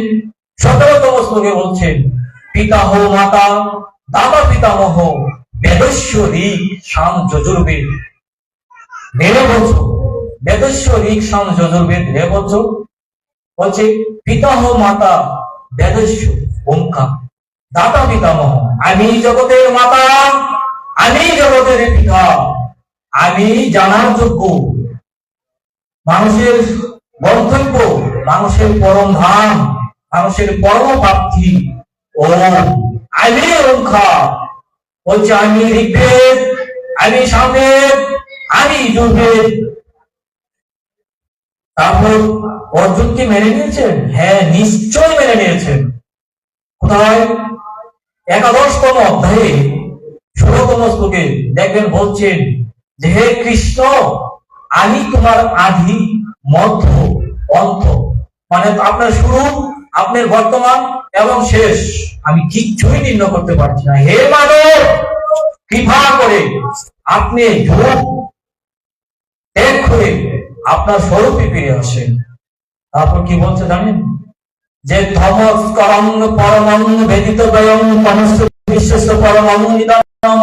17তম শ্লোকে বলছেন পিতাহ মাতা দাদা পিতামহ বেদস্বরী সাম যজুর্বেদ। বেড়ে বলছো বেদস্বরী সাম যজুর্বেদ রে বলছো, বলছে পিতাহ মাতা বেদস্ব ওঙ্কার দাতা পিতামহ, আমি জগতের মাতা, আমি জগতের পিতা, আমি জানার যোগ্য, মানুষের গন্তব্য, মানুষের পরম ধাম, মানুষের পরম প্রাপ্তি ওম। আমি ওঙ্কার, বলছে আমি ঋগ্বেদ, আমি সামবেদ, আমি যজুর্বেদ। তারপর অর্জুন কি মেনে নিয়েছেন? হ্যাঁ, নিশ্চয় মেনে নিয়েছেন। কোথায়? 11তম অধ্যায়ে 16তম শ্লোকে দেখবেন বলছেন যে হে কৃষ্ণ, আমি তোমার আদি মধ্য অন্ত, মানে আপনার শুরু, আপনার বর্তমান এবং শেষ আমি কিচ্ছুই নির্ণয় করতে পারছি না। হে মানব, কৃপা করে আপনি ধ্রুব ত্যাগ করে আপনার স্বরূপে ফিরে আসেন। তারপর কি বলছে জানেন? যে ধর্মস্করং পরমং বেদিত বয়ং তমস্য বিশ্বস্য পরমং নিদানম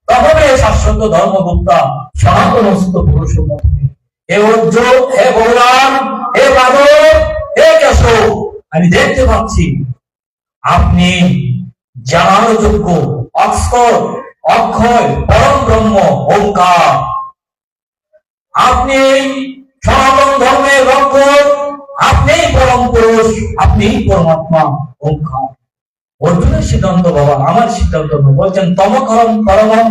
তবে শাশ্বত ধর্মগুপ্তা সনাতনস্ত পুরুষ। হে অর্জুন, হে ভগবান, হে মাধব, হে কেশব, আমি দেখতে পাচ্ছি আপনি জানার যোগ্য অক্ষর অক্ষয় পরম ব্রহ্ম ওঙ্কার। আপনি সনাতন ধর্মের রক্ষক, আপনি পরম পুরুষ, আপনি পরমাত্মা ওঙ্কার। অর্জুনের সিদ্ধান্ত বাবা, আমার সিদ্ধান্ত বলছেন তমকরম পরমম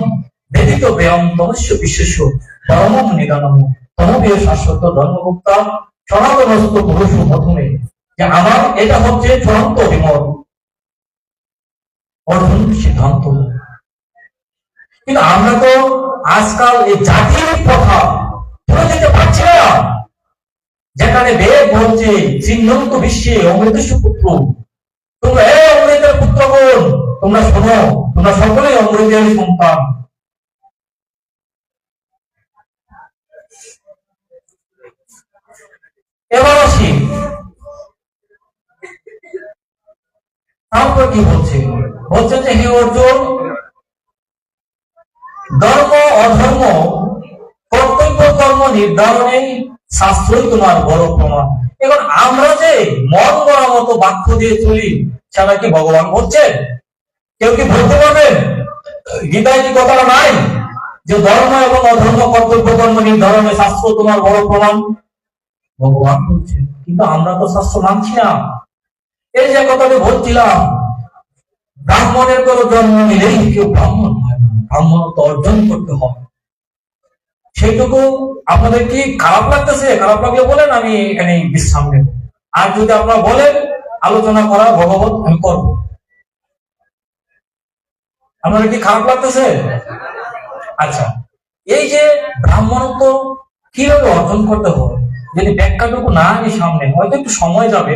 বেদিত ব্যয়ম তমস্য বিশ্বস্য পরমম নিদানম তমবীয় শাশ্বত ধর্মগুপ্তা সনাতনস্থ পুরুষ প্রথমে, যে আমার এটা হচ্ছে চূড়ান্ত অভিমত। অর্জুন সিদ্ধান্ত। কিন্তু আমরা তো আজকাল এই জাতির কথা ভুলে যেতে পারছি না, যেখানে বেদ বলছে চিহ্নন্ত বিশ্বে অমৃতের পুত্র, তোমরা অমৃতের পুত্রগণ, তোমরা শোনো, তোমরা সকলেই অমৃতের সন্তান। এবার আসি, তারপর কি বলছে? বলছে যে হে অর্জুন, ধর্ম অধর্ম কর্তব্য কর্ম নির্ধারণে শাস্ত্রই তোমার বড় প্রমাণ। এখন আমরা যে মন গড়া মতো বাক্য দিয়ে চলি, সেটা কি ভগবান বলছে? কেউ কি বলতে পারবেন? গীতায় কি কথাটা নাই যে ধর্ম এবং অধর্ম কর্তব্য কর্ম নির্ধারণে শাস্ত্র তোমার বড় প্রমাণ? ভগবান বলছে, কিন্তু আমরা তো শাস্ত্র মানছি না। এই যে কথাটা বলছিলাম, ব্রাহ্মণের কোনো জন্ম নিলেই কেউ ব্রাহ্মণ হয় না, ব্রাহ্মণত্ব অর্জন করতে হয়। সেইটুকু আপনাদের কি খারাপ লাগতেছে? খারাপ লাগলে বলেন, আমি এখানে বিশ্রাম নেব। আর যদি আপনারা বলেন আলোচনা করা ভগবত, আমি করব। আপনাদের কি খারাপ লাগতেছে? আচ্ছা, এই যে ব্রাহ্মণত্ব কিভাবে অর্জন করতে হয়, যদি ব্যাখ্যাটুকু না আনি সামনে, হয়তো একটু সময় যাবে।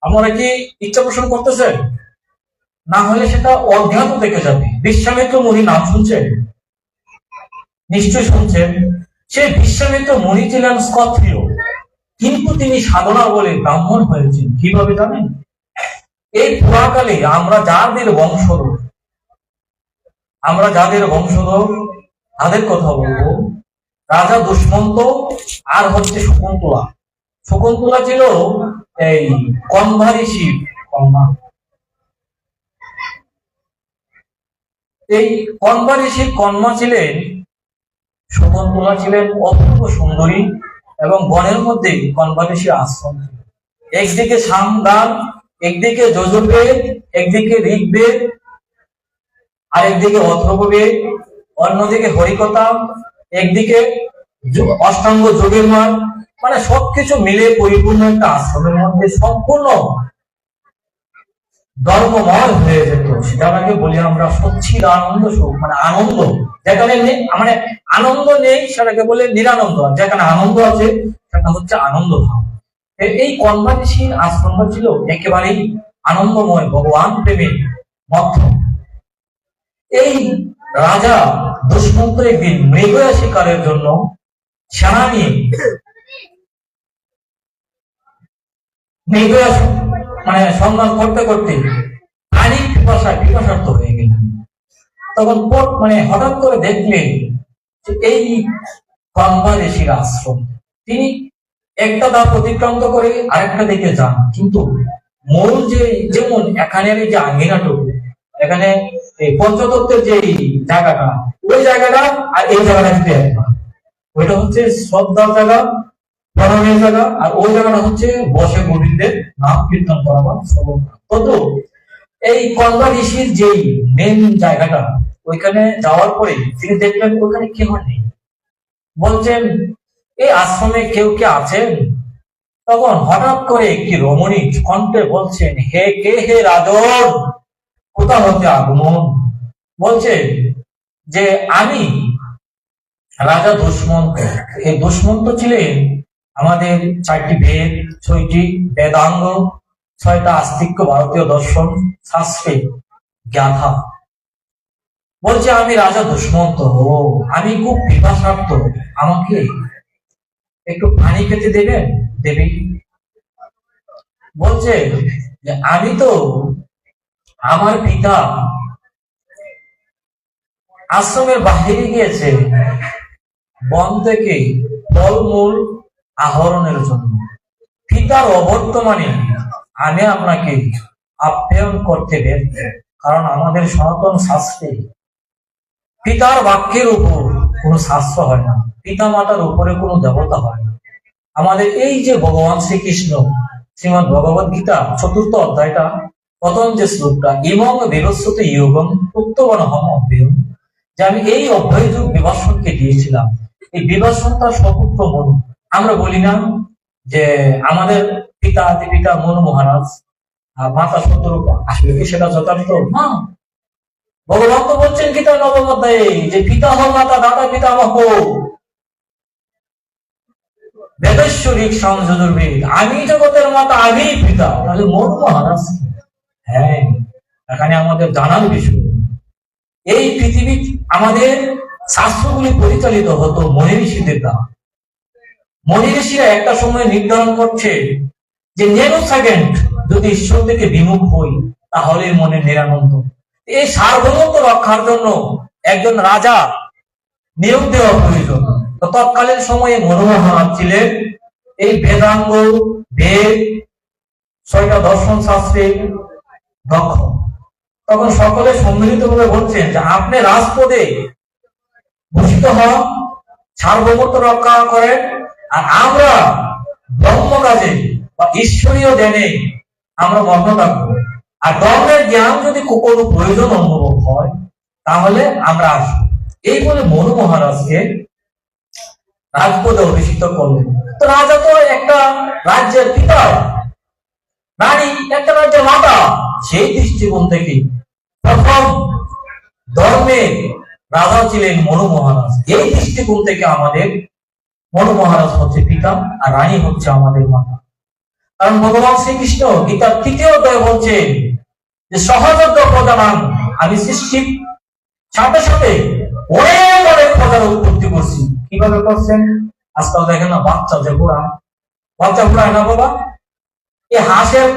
আপনারা কি ইচ্ছা পোষণ করতেছেন? না হলে সেটা অজ্ঞাত থেকে যাবে। বিশ্বামিত্র মুনি নাম শুনছেন? নিশ্চয় শুনছেন। সেই বিশ্বামিত্র মুনি ছিলেন ক্ষত্রিয়, কিন্তু তিনি সাধনা বলে ব্রাহ্মণ হয়েছেন। কিভাবে জানেন? এই পুরাকালে আমরা যাদের বংশধর তাদের কথা বলবো। রাজা দুষ্মন্ত আর হচ্ছে শকুন্তলা। শকুন্তলা ছিল এই কন্যা ঋষির কন্যা। এই কন্যা ঋষির কন্যা ছিলেন শকুন্তলা, ছিলেন অপূর্ব সুন্দরী, এবং বনের মধ্যে কন্যা ঋষির আশ্রম ছিল। একদিকে সামগান, একদিকে যজুর্বেদ, একদিকে ঋগ্বেদ, আর একদিকে অথর্ববেদ, অন্যদিকে হরিকথা, একদিকে অষ্টাঙ্গ যোগের মান, মানে সবকিছু মিলে পরিপূর্ণ একটা আশ্রমের মধ্যে সম্পূর্ণ ধর্মময় হয়ে যেত। সেটাকে বলি আমরা সচ্ছিদ আনন্দ সুখ, মানে আনন্দ যেখানে মানে আনন্দ নেই সেটাকে বলে নিরানন্দ, আর যেখানে আনন্দ আছে সেটা হচ্ছে আনন্দ ভাব। এই কন্যা ঋষির আশ্রমটা ছিল একেবারেই আনন্দময়, ভগবান প্রেমে মত্ত। এই রাজা দুষ্মন্ত একদিন মৃগয়া শিকারের জন্য সেনা নিয়ে মৃগয়া মানে সন্ধান করতে করতে পানির পিপাসার্থ হয়ে গেলেন। তখন মানে হঠাৎ করে দেখলেন যে এই কন্যা ঋষির আশ্রম। তিনি একটা ধাপ অতিক্রান্ত করে আরেকটা দিকে যান, কিন্তু মূল যেমন এখানের এই যে আঙ্গিনাটুকু, এখানে এই পঞ্চতত্ত্বের যে জায়গাটা, ওই জায়গাটা আর এই জায়গাটা কিন্তু একবার। ওইটা হচ্ছে শ্রদ্ধার জায়গা, প্রণামের জায়গা, আর ওই জায়গাটা হচ্ছে বসে গোবিন্দের নাম কীর্তন করা বা শ্রবণ। তত এই কন্যা ঋষির যেই মেন জায়গাটা, ওইখানে যাওয়ার পরে তিনি দেখলেন ওখানে কেউ নেই। বলছেন, এই আশ্রমে কেউ কে আছেন? তখন হঠাৎ করে একটি রমণী কণ্ঠে বলছেন, হে কে হে রাজন, কোথা হতে আগমন? বলছে যে আমি রাজা দুষ্মন্ত। এই দুষ্মন্ত ছিলেন আমাদের 4টি বেদ, 6টি বেদাঙ্গ, 6টা আস্তিক্য ভারতীয় দর্শন শাস্ত্রে জ্ঞাতা। বলছে আমি রাজা দুষ্মন্ত, আমি খুব পিপাসার্থ, আমাকে একটু পানি খেতে দেবেন দেবী? বলছে যে আমি তো আমার পিতা আশ্রমের বাহিরে গিয়েছে বন থেকে ফলমূল আহরণের জন্য। পিতার অবর্তমানে আমি আপনাকে আপ্যায়ন করতে ব্যর্থ, কারণ আমাদের সনাতন শাস্ত্রে পিতার বাক্যের উপর কোনো শাস্ত্র হয় না, পিতা মাতার উপরে কোনো দেবতা হয় না। আমাদের এই যে ভগবান শ্রীকৃষ্ণ শ্রীমদ ভগবত গীতা 4th অধ্যায়টা প্রথম যে শ্লোকটা, ইমং বিভস্বতে ইয়োগম উক্তবনহম অভ্যয়ম, যে আমি এই অভ্যয় যুগ বিভাষণকে দিয়েছিলাম। এই বিভাষণটা সপুত্র মনু। আমরা বলি না যে আমাদের পিতা আদি পিতা মনু মহারাজ আর মাতা শত্রূপা, আসলে কি সেটা যথার্থ না? ভগবান তো বলছেন গীতা 9ম অধ্যায়ে যে পিতা হ মাতা দাতা পিতামহ বেদেশ্বরিক সংযজুর্বেদ, আমি জগতের মাতা, আমি পিতা। তাহলে মনু মহারাজ, হ্যাঁ, এখানে আমাদের জানার বিষয়। এই পৃথিবী আমাদের শাস্ত্রগুলি পরিচালিত হতো মনি ঋষিদের দ্বারা। মনি ঋষিরা একটা সময় নির্ধারণ করছে যে ন্যানো সেকেন্ড যদি ঈশ্বর থেকে বিমুখ হই তাহলে মনে নিরানন্দ। এই সার্বভৌমত্ব রক্ষার জন্য একজন রাজা নিয়োগ দেওয়া প্রয়োজন। তো তৎকালীন সময়ে মনমোহন ছিলেন এই বেদাঙ্গ বেদ 6টা দর্শন শাস্ত্রে দক্ষ। তখন সকলে সম্মিলিত ভাবে বলছেন যে আপনি রাজপদে ভূষিত হন, সার্বভৌমত্ব রক্ষা করেন, আর আমরা ব্রহ্ম কাজে বা ঈশ্বরীয় জ্ঞানে আমরা মগ্ন থাকবো। আর ধর্মের জ্ঞান যদি কোনো প্রয়োজন অনুভব হয় তাহলে আমরা আসবো। এই বলে মনু মহারাজকে রাজপদে অভিষিক্ত করলেন। তো রাজা তো একটা রাজ্যের পিতা, রানী একটা রাজ্যের মাতা। সেই দৃষ্টিকোণ থেকে প্রথম ধর্মের রাজা ছিলেন মনু মহারাজ। এই দৃষ্টিকোণ থেকে আমাদের মনু মহারাজ হচ্ছে পিতা আর রানী হচ্ছে আমাদের মাতা। কারণ ভগবান শ্রীকৃষ্ণ গীতার 3য় অধ্যায়ে বলছেন যে সহযোগ্য প্রজানাম, আমি সৃষ্টির সাথে সাথে অনেক অনেক প্রজার উৎপত্তি করছি। কিভাবে করছেন? আজকাল দেখেন না বাচ্চা যে বাচ্চা পুরায় না বাবা, এই হাঁসের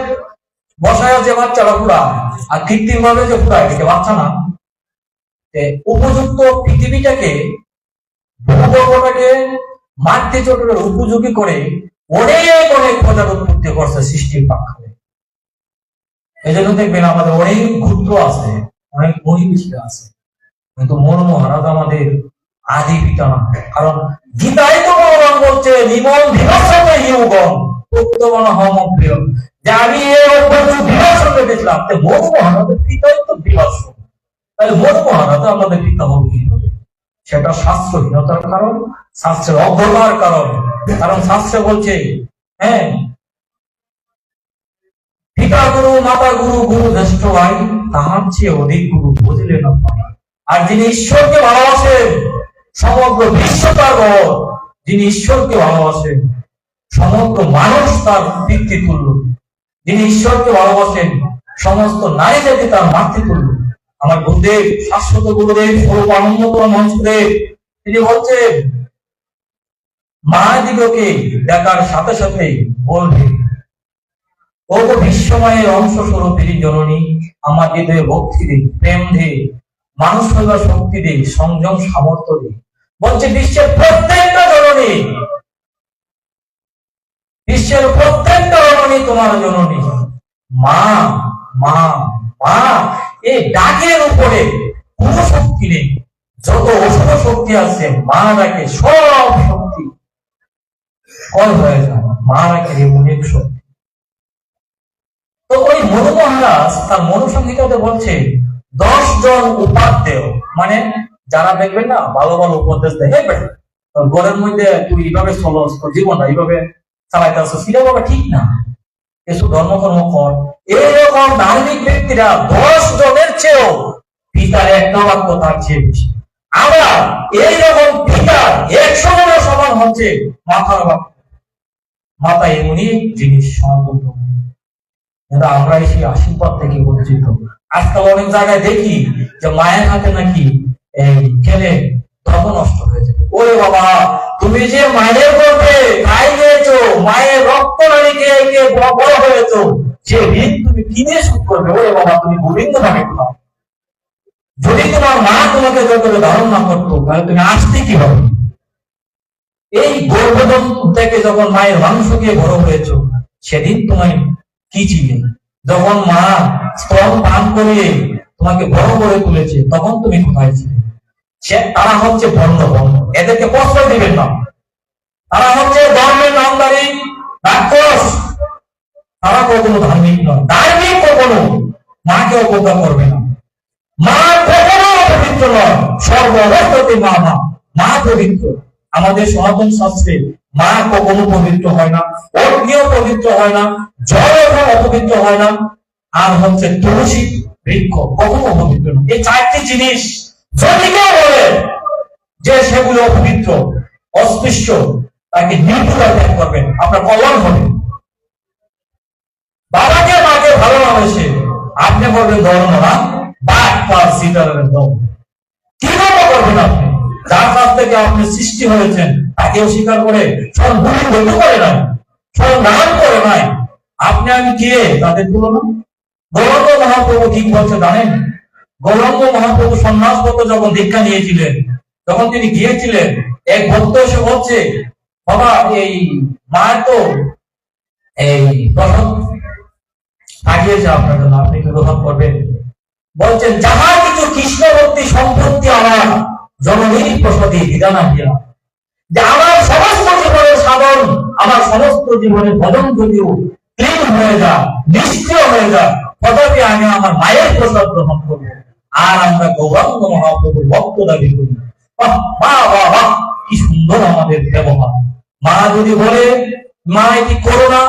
বসায় যে বাচ্চারা পুরায় আর কৃত্রিম ভাবে যে পুরায় এটাকে বাচ্চা না। উপযুক্ত পৃথিবীটাকে ভূগর্ভটাকে মাতৃ চটুরের উপযোগী করে অনেক অনেক প্রজার উৎপত্তি করছে সৃষ্টির পাক্ষে। এই জন্য দেখবেন আমাদের অনেক ক্ষুদ্র আছে, অনেক মহিষী আছে, কিন্তু মনু মহারাজ আমাদের আদি পিতা না। কারণ গীতায় তো ভগবান বলছে নিমন বিভৎসতে ইউগম উত্তমন হম প্রিয়, যে আমি এই অভ্যর্থ বিভৎসকে দেখলাম। মনু মহারাজের পিতাই তো বিভৎস, তাহলে মনু মহারাজ আমাদের পিতা হবে কি হবে? সেটা শাস্ত্রহীনতার কারণ, শাস্ত্রের অজ্ঞতার কারণ। কারণ শাস্ত্রে বলছে হ্যাঁ, পিতা গুরু মাতা গুরু গুরু জ্যেষ্ঠ ভাই, তাহার চেয়ে অধিক গুরু বুঝলে না পাই। আর যিনি ঈশ্বরকে ভালোবাসেন সমগ্র বিশ্ব তার ঘর, যিনি ঈশ্বরকে ভালোবাসেন সমগ্র মানুষ তার পিতৃতুল্য, যিনি ঈশ্বরকে ভালোবাসেন সমস্ত নারী জাতি তার মাতৃতুল্য। আমার গুরুদেব শাশ্বত গুরুদেব স্বরূপানন্দ মহাদেব তিনি বলছেন মা দিগকে দেখার সাথে সাথে বলবে ও বিশ্বময়ের অংশ স্বরূপের জননী, আমার হৃদয়ে ভক্তি দে, প্রেম দে, মানুষ হইবার শক্তি দে, সংযম সামর্থ্য দে। বলছে বিশ্বের প্রত্যেকটা জননী, বিশ্বের প্রত্যেকটা জননী তোমার জননী। মা মা মা, এই ডাকের উপরে কোনো শক্তি নেই। যত অশুভ শক্তি আছে মা ডাকে সব শক্তি কল হয়ে যায়। মা ডাকে অনেক শক্তি। তো ওই মনু মহারাজ তার মনুসংহিতাতে বলছে 10 জন উপাধ্যায়, মানে যারা দেখবেন না ভালো ভালো উপদেশ দেয়, ঘরের মধ্যে তুই এইভাবে চলস, তোর জীবনটা এইভাবে চালাইতে আসছিস, সেটা বাবা ঠিক না, কিছু ধর্মকর্ম কর। এইরকম ধার্মিক ব্যক্তিরা 10 জনের চেয়েও পিতার একটা বাক্য তার চেয়ে বেশি। আবার এইরকম পিতার 100 জনের সমান হচ্ছে মাথার বাক্য। মাতা এমনই জিনিস সনাতন। কিন্তু আমরা সেই আশীর্বাদ থেকে বঞ্চিত। আজকাল অনেক জায়গায় দেখি যে মায়ের হাতে নাকি খেলে ধর্ম নষ্ট হয়ে যাবে। ওরে বাবা, তুমি যে মায়ের গর্ভে খাই গিয়েছো, মায়ের রক্ত নারী কে বড় হয়েছো, সে ঋণ তুমি কিনে শোধ করবে। ওরে বাবা, তুমি গোবিন্দ নামে খাও। যদি তোমার মা তোমাকে যতটা ধারণ না করতো তাহলে তুমি আসতে কি হবে? এই গর্ভধারণ থেকে যখন মায়ের মাংস খেয়ে বড় হয়েছো, সেদিন তোমায় কি ছিলে? যখন মা স্তন পান করিয়ে তোমাকে বড় করে তুলেছে তখন তুমি কোথায় ছিলে? তারা হচ্ছে বন্ধ, এদেরকে প্রশ্রয় দিবেন না। তারা হচ্ছে ধর্মের নামদারি রাক্ষস। তারা কখনো ধার্মিক নয়। ধার্মিক কখনো মাকে অবজ্ঞা করবে না। মা কখনো অপবিত্র নয়, সর্ব অবস্থাতে মা মা মা পবিত্র। আমাদের সনাতন শাস্ত্রে মা কখনো পবিত্র হয় না, অগ্নিও পবিত্র হয় না, জল অপবিত্র হয় না, আর হচ্ছে তুলসী বৃক্ষ কখনো অপবিত্র নয়। এই 4টি জিনিস যদি কেউ বলে যে সেগুলো অপবিত্র অস্পৃশ্য, তাকে নির্ভুলা ত্যাগ করবেন, আপনার কল্যাণ হবে। বাবাকে মাকে ভালোবাসে আপনি বলবেন ধর্ম না, বাদ পার সিটারের দম। কিভাবে করবেন আপনি? যার কাছ থেকে আপনি সৃষ্টি হয়েছেন তাকে অস্বীকার করে স্বয়ং ভূমি করে নাই, স্বয়ং নাম করে নাই। আপনি আমি কে তাদের তুলনা? গৌরাঙ্গ মহাপ্রভু ঠিক বলছে জানেন? গৌরাঙ্গ মহাপ্রভু সন্ন্যাসগত যখন দীক্ষা নিয়েছিলেন, যখন তিনি গিয়েছিলেন এক ভক্ত এসে বলছে, বাবা এই মায়ের তো এই প্রসাদ পাঠিয়েছে আপনার জন্য, আপনি কি গ্রহণ করবেন? বলছেন, যাহা কিছু কৃষ্ণ ভক্তি সম্পত্তি আমার জননীর প্রসাদী বিধান দিয়া, যে আমার সমস্ত জীবনের সাধন, আমার সমস্ত জীবনের ভজন যদিও ক্লীন হয়ে যায়, নিষ্ক্রিয় হয়ে যায়, তথাপি আমি আমার মায়ের প্রসাদ গ্রহণ করবো। আর আমরা গৌরাঙ্গ মহাপ্রভুর ভক্ত দাবি করি। বাহ বাহ বাহ বাহ, কি সুন্দর আমাদের ব্যবহার। মা যদি বলে মা এটি করো না,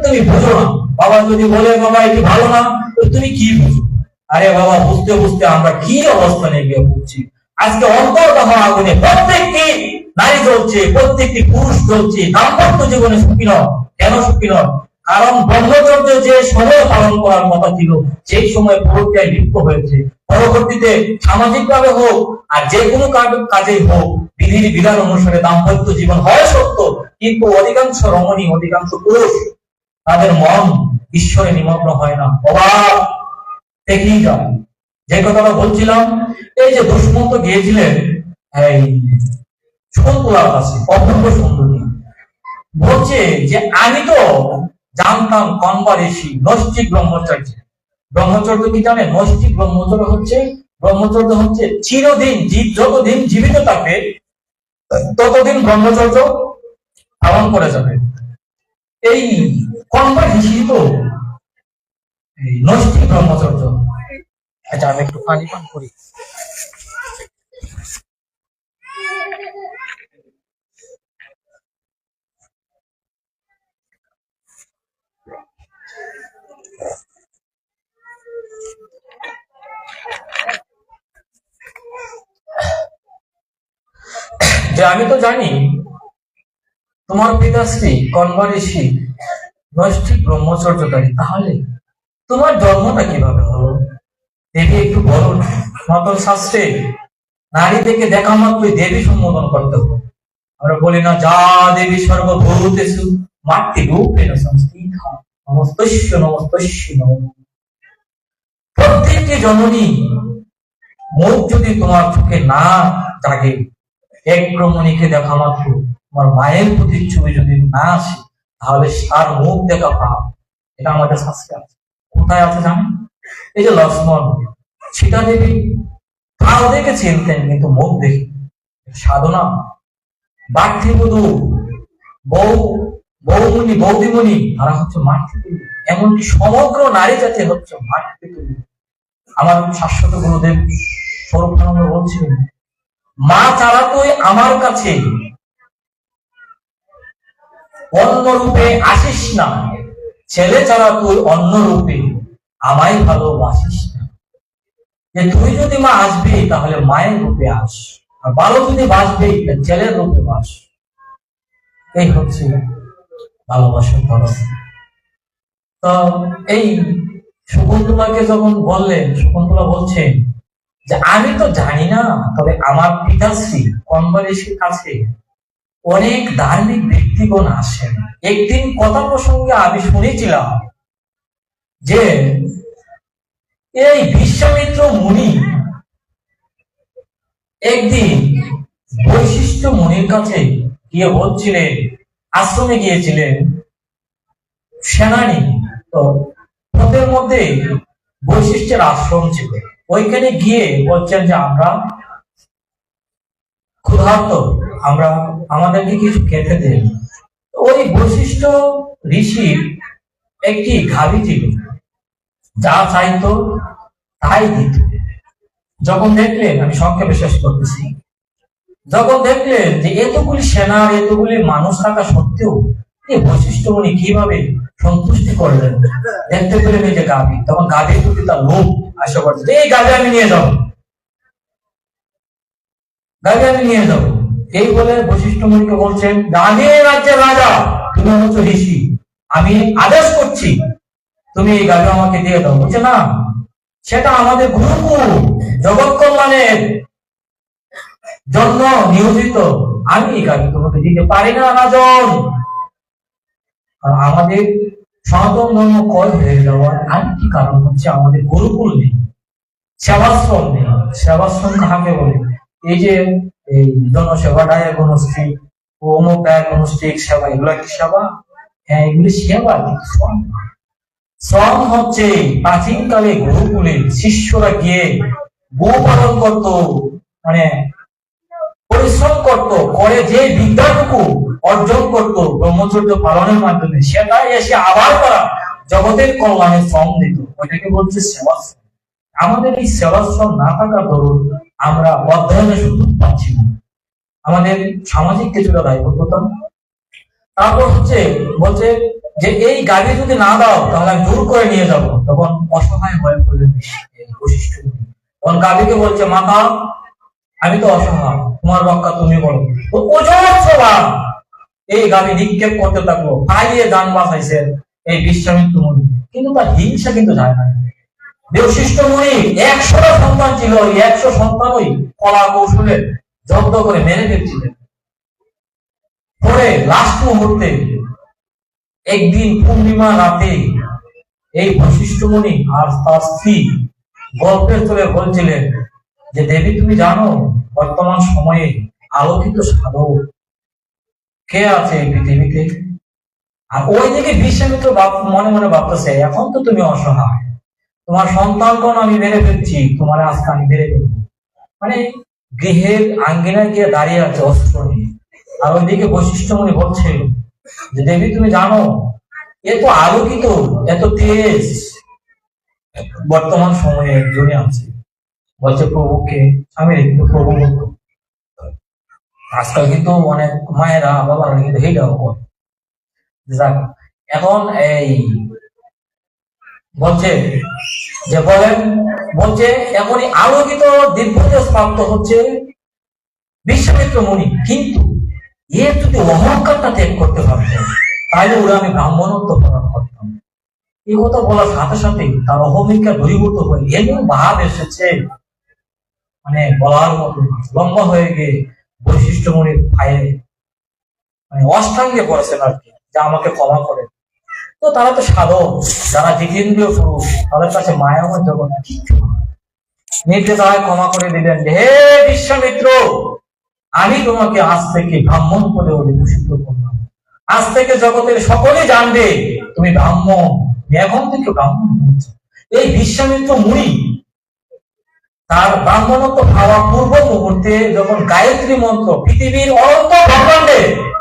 তুমি বুঝো না। বাবা যদি বলে বাবা এটি ভালো না, তুমি কি বুঝো? আরে বাবা, বুঝতে বুঝতে আমরা কি অবস্থানে গিয়ে পড়ছি। আজকে অন্তর্দহ আগুনে প্রত্যেকটি নারী জ্বলছে, প্রত্যেকটি পুরুষ জ্বলছে, দাম্পত্য জীবনে সুখী নয়। কেন সুখী নয়? কারণ ব্রহ্মচর্য যে সময় পালন করার কথা ছিল, সেই সময় প্রক্রিয়ায় লিপ্ত হয়েছে। পরবর্তীতে সামাজিক ভাবে হোক আর যে কোনো কাজেই হোক, বিধির বিধান অনুসারে দাম্পত্য জীবন হয় সত্য, কিন্তু অধিকাংশ রমণী, অধিকাংশ পুরুষ তাদের মন ঈশ্বরে নিমগ্ন হয় না। অভাব দেখেই যায়। যে কথাটা বলছিলাম, এই যে দুষ্মন্ত গিয়েছিলেন এই শকুন্তলার কাছে, অপূর্ব সুন্দরী, বলছে যে আমি তো জানতাম কনবা ঋষি নৈষ্ঠিক ব্রহ্মচর্য। ব্রহ্মচর্য কি জানে? নৈষ্ঠিক ব্রহ্মচর্য হচ্ছে চিরদিন, যতদিন জীবিত থাকবে ততদিন ব্রহ্মচর্য পালন করে যাবে। এই কনবা ঋষি তো নৈষ্ঠিক ব্রহ্মচর্য। আচ্ছা, আমি একটু পানি পান করি। যে আমি তো জানি তোমার পিতাশ্রী কনবা ঋষি নৈষ্ঠিক ব্রহ্মচর্যকারী, তাহলে তোমার জন্মটা কিভাবে হলো? দেবী একটু বলুন। সনাতন শাস্ত্রে নারী থেকে দেখা মাত্রই দেবী সম্বোধন করতে হবে। আমরা বলি না, যা দেবী সর্বভূতেষু মাতৃরূপেণ সংস্থিতা নমস্তস্য নমস্তস্য নমঃ। প্রত্যেকটি জননী মুখ যদি তোমার চোখে না জাগে, এক রমণীকে দেখা মাত্র তোমার মায়ের প্রতিচ্ছবি যদি না আসে, তাহলে তার মুখ দেখা পাপ। এটা আমাদের শাস্ত্রে আছে। কোথায় আছে জানেন? এই যে লক্ষ্মণ, সীতা দেবী তাও দেখে চিনতেন, কিন্তু মুখ দেখে। সাধনা বাড়িবধূ বৌমণি বৌদিমণি, তারা হচ্ছে মাতৃতুল্য। এমনকি সমগ্র নারী জাতি হচ্ছে মাতৃতুল্য। আমার শাশ্বত গুরুদেব স্বরূপানন্দ বলছিলেন, মা ছাড়া তুই আমার কাছে অন্য রূপে আসিস না, ছেলে ছাড়া তুই অন্য রূপে আমায় ভালোবাসিস না। যে তুই যদি মা আসবি, তাহলে মায়ের রূপে আস, আর ভালো যদি বাসবি, ছেলের রূপে বাস। এই হচ্ছে ভালোবাসার ধরন। তো এই শকুন্তলাকে যখন বললেন, শকুন্তলা বলছেন যে আমি তো জানি না, তবে আমার পিতাশ্রী কনবা ঋষির কাছে অনেক ধার্মিক ব্যক্তিগণ আসেন। একদিন কথা প্রসঙ্গে আমি শুনেছিলাম যে এই বিশ্বামিত্র মুনি একদিন বৈশিষ্ট্য মুনির কাছে গিয়ে বলছিলেন, আশ্রমে গিয়েছিলেন সেনানী, তো পথের মধ্যে বৈশিষ্ট্যের আশ্রম ছিল। ওইখানে গিয়ে বলছেন যে আমরা ক্ষুধার্ত, আমাদেরকে কিছু খেতে দেন। ওই বৈশিষ্ট্য ঋষির একটি গাভী ছিল, যা চাইতো তাই দিত। যখন দেখলেন, আমি সংক্ষেপে শেষ করতেছি, যখন দেখলেন যে এতগুলি সেনার এতগুলি মানুষ থাকা সত্ত্বেও এই বৈশিষ্ট্য উনি কিভাবে সন্তুষ্টি করলেন, দেখতে পেলেন এই যে গাভী, তখন গাভীর প্রতি তার লোভ আশা করছে, এই গাভী আমি নিয়ে যাবো, গাভী আমি নিয়ে যাবো। এই বলে বৈশিষ্ট্য মুনিকে বলছেন, আমি এই রাজ্যের রাজা, তুমি হচ্ছে ঋষি, আমি আদেশ করছি তুমি এই গাভী আমাকে দিয়ে দাও। বলছে না, সেটা আমাদের গুরুকুল জগৎ কল্যাণের জন্য নিয়োজিত, আমি এই গাভী তোমাকে দিতে পারি না রাজন। আমাদের সনাতন ধর্ম কয় হয়ে যাওয়ার আরেকটি কারণ হচ্ছে আমাদের গুরুকুল নেই, সেবাশ্রম নেই। সেবাশ্রম কাকে বলে? এই যে এই জনসেবা ডায়াগনস্টিক, অমুক ডায়াগনস্টিক সেবা, এগুলা কি সেবা? হ্যাঁ, এগুলি সেবা, কিন্তু শ্রম না। শ্রম হচ্ছে প্রাচীনকালে গুরুকুলে শিষ্যরা গিয়ে গো পালন করত, মানে পরিশ্রম করত, করে যে বিদ্যাটুকু অর্জন করত ব্রহ্মচর্য পালনের মাধ্যমে, সেটাই এসে আবার তারা জগতের কল্যাণে শ্রম দিত। ওইটাকে বলছে সেবাশ্রম। আমাদের এই সেবাশ্রম না থাকার দরুন আমরা অধ্যয়নের সুযোগ পাচ্ছি না, আমাদের সামাজিক কিছুটা দায়বদ্ধতা। তারপর বলছে যে এই গাড়ি যদি না দাও তাহলে আমি দূর করে নিয়ে যাব। তখন অসহায় হয়ে পড়লেন বশিষ্ঠ। তখন গাভীকে বলছে, মাতা আমি তো অসহায়, তোমার রক্ষা তুমি বলো। এই গাভী নিক্ষেপ করতে থাকলো, পালিয়ে যান বাঁচাইছে এই বিশ্বামিত্র মুনি, কিন্তু তার হিংসা কিন্তু যায় না। বশিষ্ঠ মুনি 100টা সন্তান ছিল, ওই 100 সন্তানই কলা কৌশলে জব্দ করে মেরে ফেলছিলেন। পরে লাস্ট মুহূর্তে একদিন পূর্ণিমা রাতে এই বশিষ্ঠ মুনি আর তার স্ত্রী গল্পের চলে বলছিলেন যে, দেবী তুমি জানো বর্তমান সময়ে আলোকিত সাধক কে আছে এই পৃথিবীতে? আর ওইদিকে বিশ্বামিত্র মনে মনে ভাবতেছে, এখন তো তুমি অসহায়, তোমার সন্তানগণ আমি মেরে ফেলছি, তোমার আজকে আমি মেরে ফেলবো। মানে গৃহের আঙ্গিনায় গিয়ে দাঁড়িয়ে আছে অস্ত্র নিয়ে। আর ওইদিকে বশিষ্ঠ মুনি বলছে যে, দেবী তুমি জানো এত আলোকিত, এত তেজ বর্তমান সময়ে একজনই আছে। বলছে, প্রভুকে? স্বামীর কিন্তু প্রভু বলতো। আজকাল কিন্তু অনেক মায়েরা বাবারা কিন্তু এইটাও করে। এখন এই বলছে যে বলছে এখনই আলোকিত দিব্যতেজ প্রাপ্ত হচ্ছে বিশ্বামিত্র মুনি, কিন্তু এ যদি অহংকারটা ত্যাগ করতে পারত তাহলে ওরা আমি ব্রাহ্মণত্ব প্রদান করতাম। এই কথা বলার সাথে সাথে তার অহমিকা দূরীভূত হয়ে এমন ভাব এসেছে, মানে বলার মতো লম্বা হয়ে গিয়ে বৈশিষ্ট্য মুনির পায়ে মানে অষ্টাঙ্গে পড়েছেন আর কি, যা আমাকে ক্ষমা করে। তো তারা তো সাধক, যারা জিতেন্দ্রীয় পুরুষ, তাদের কাছে মায়াময় জগৎ কিচ্ছু নির্দেশায় ক্ষমা করে দিলেন যে, হে বিশ্বামিত্র, আমি তোমাকে আজ থেকে ব্রাহ্মণ পদে অধিভূষিত করলাম। আজ থেকে জগতের সকলে জানবে তুমি ব্রাহ্মণ, এখন থেকে ব্রাহ্মণ হয়েছে। এই বিশ্বামিত্র মুনি তার ব্রাহ্মণত্ব পাওয়া পূর্ব মুহূর্তে যখন গায়ত্রী মন্ত্র, পৃথিবীর অনন্ত ব্রহ্মাণ্ডে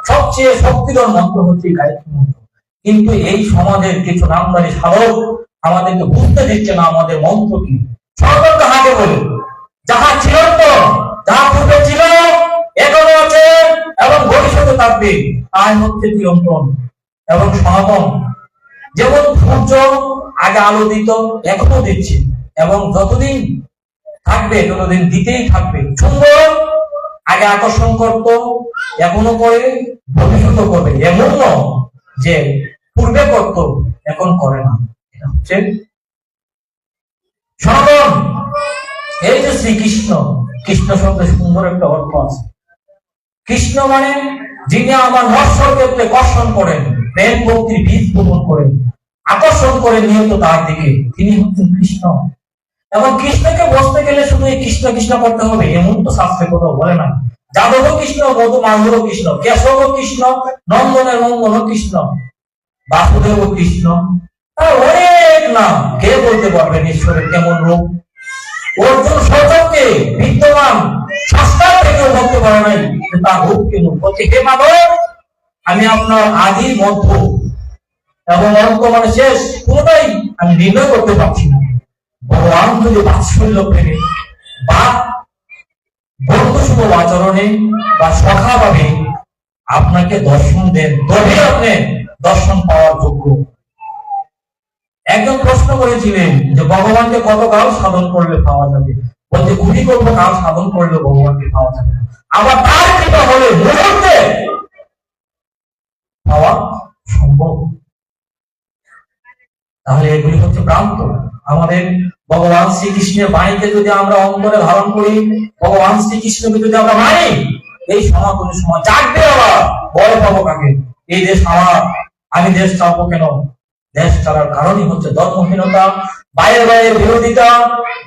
সবচেয়ে শক্তিধর মন্ত্র হচ্ছে গায়ত্রী মন্ত্র, কিন্তু এই সমাজের কিছু নামধারী সাধক আমাদেরকে বুঝতে দিচ্ছে না আমাদের মন্ত্র কি। সর্বত্র কাহাকে বলে, যাহা চিরন্তন, যাহা পূর্বে ছিল, এখনো আছে এবং ভবিষ্যতে থাকবে, তাই হচ্ছে চিরন্তন এবং সনাতন। যেমন সূর্য আগে আলো দিত, এখনো দিচ্ছে, এবং যতদিন থাকবে ততদিন দিতেই থাকবে। চুম্বক আগে আকর্ষণ করত, এখনো করে, ভবিষ্যৎ করবে। এমন নয় যে পূর্বে করত এখন করে না। এটা হচ্ছে সনাতন। এই যে শ্রীকৃষ্ণ, কৃষ্ণ শব্দের সুন্দর একটা অর্থ আছে। কৃষ্ণ মানে যিনি আমার নশ্বর ক্ষেত্রে কর্ষণ করেন, প্রেম ভক্তির বীজ বপন করেন, আকর্ষণ করে নিয়ত তার দিকে, তিনি হচ্ছেন কৃষ্ণ। এবং কৃষ্ণকে বসতে গেলে শুধু এই কৃষ্ণ কৃষ্ণ করতে হবে এমন তো শাস্ত্রে কোথাও বলে না। যাদব কৃষ্ণ, মধু মাধব কৃষ্ণ, কেশব কৃষ্ণ, নন্দনের নন্দন কৃষ্ণ, বাসুদেব কৃষ্ণ, তার অনেক নাম। কে বলতে পারবেন ঈশ্বরের কেমন রূপ? অর্জুন স্বচক্ষে বিদ্যমান শাস্ত্র থেকেও বলতে পারে নাই তার রূপ কেমন। বলছে, হে মাধব, আমি আপনার আদি মধ্য এবং অন্ত মানে শেষ কোনটাই আমি নির্ণয় করতে পারছি না। ভগবান যদি বাৎসল্য প্রেমে বা বন্ধুশুভ আচরণে বা সখা ভাবে আপনাকে দর্শন দেন, তবে আপনি দর্শন পাওয়ার যোগ্য। একজন প্রশ্ন করেছিলেন যে ভগবানকে কত কাল সাধন করলে পাওয়া যাবে? বলতে, কুড়ি কল্প কাল সাধন করলে ভগবানকে পাওয়া যাবে না, আবার তার কৃপা হলে মুহূর্তে পাওয়া সম্ভব। তাহলে এগুলি হচ্ছে ভ্রান্ত। আমাদের ভগবান শ্রীকৃষ্ণের বাণীকে যদি আমরা অন্তরে ধারণ করি, ভগবান শ্রীকৃষ্ণকে যদি আমরা মানি, এই সনাতনী সমাজ জাগবে। আবার ভয় পাবো কাকে? এই দেশ আমার, আমি দেশ চালাবো কেন? দেশ চালার কারণই হচ্ছে ধর্মহীনতা, ভাইয়ের ভাইয়ের বিরোধিতা,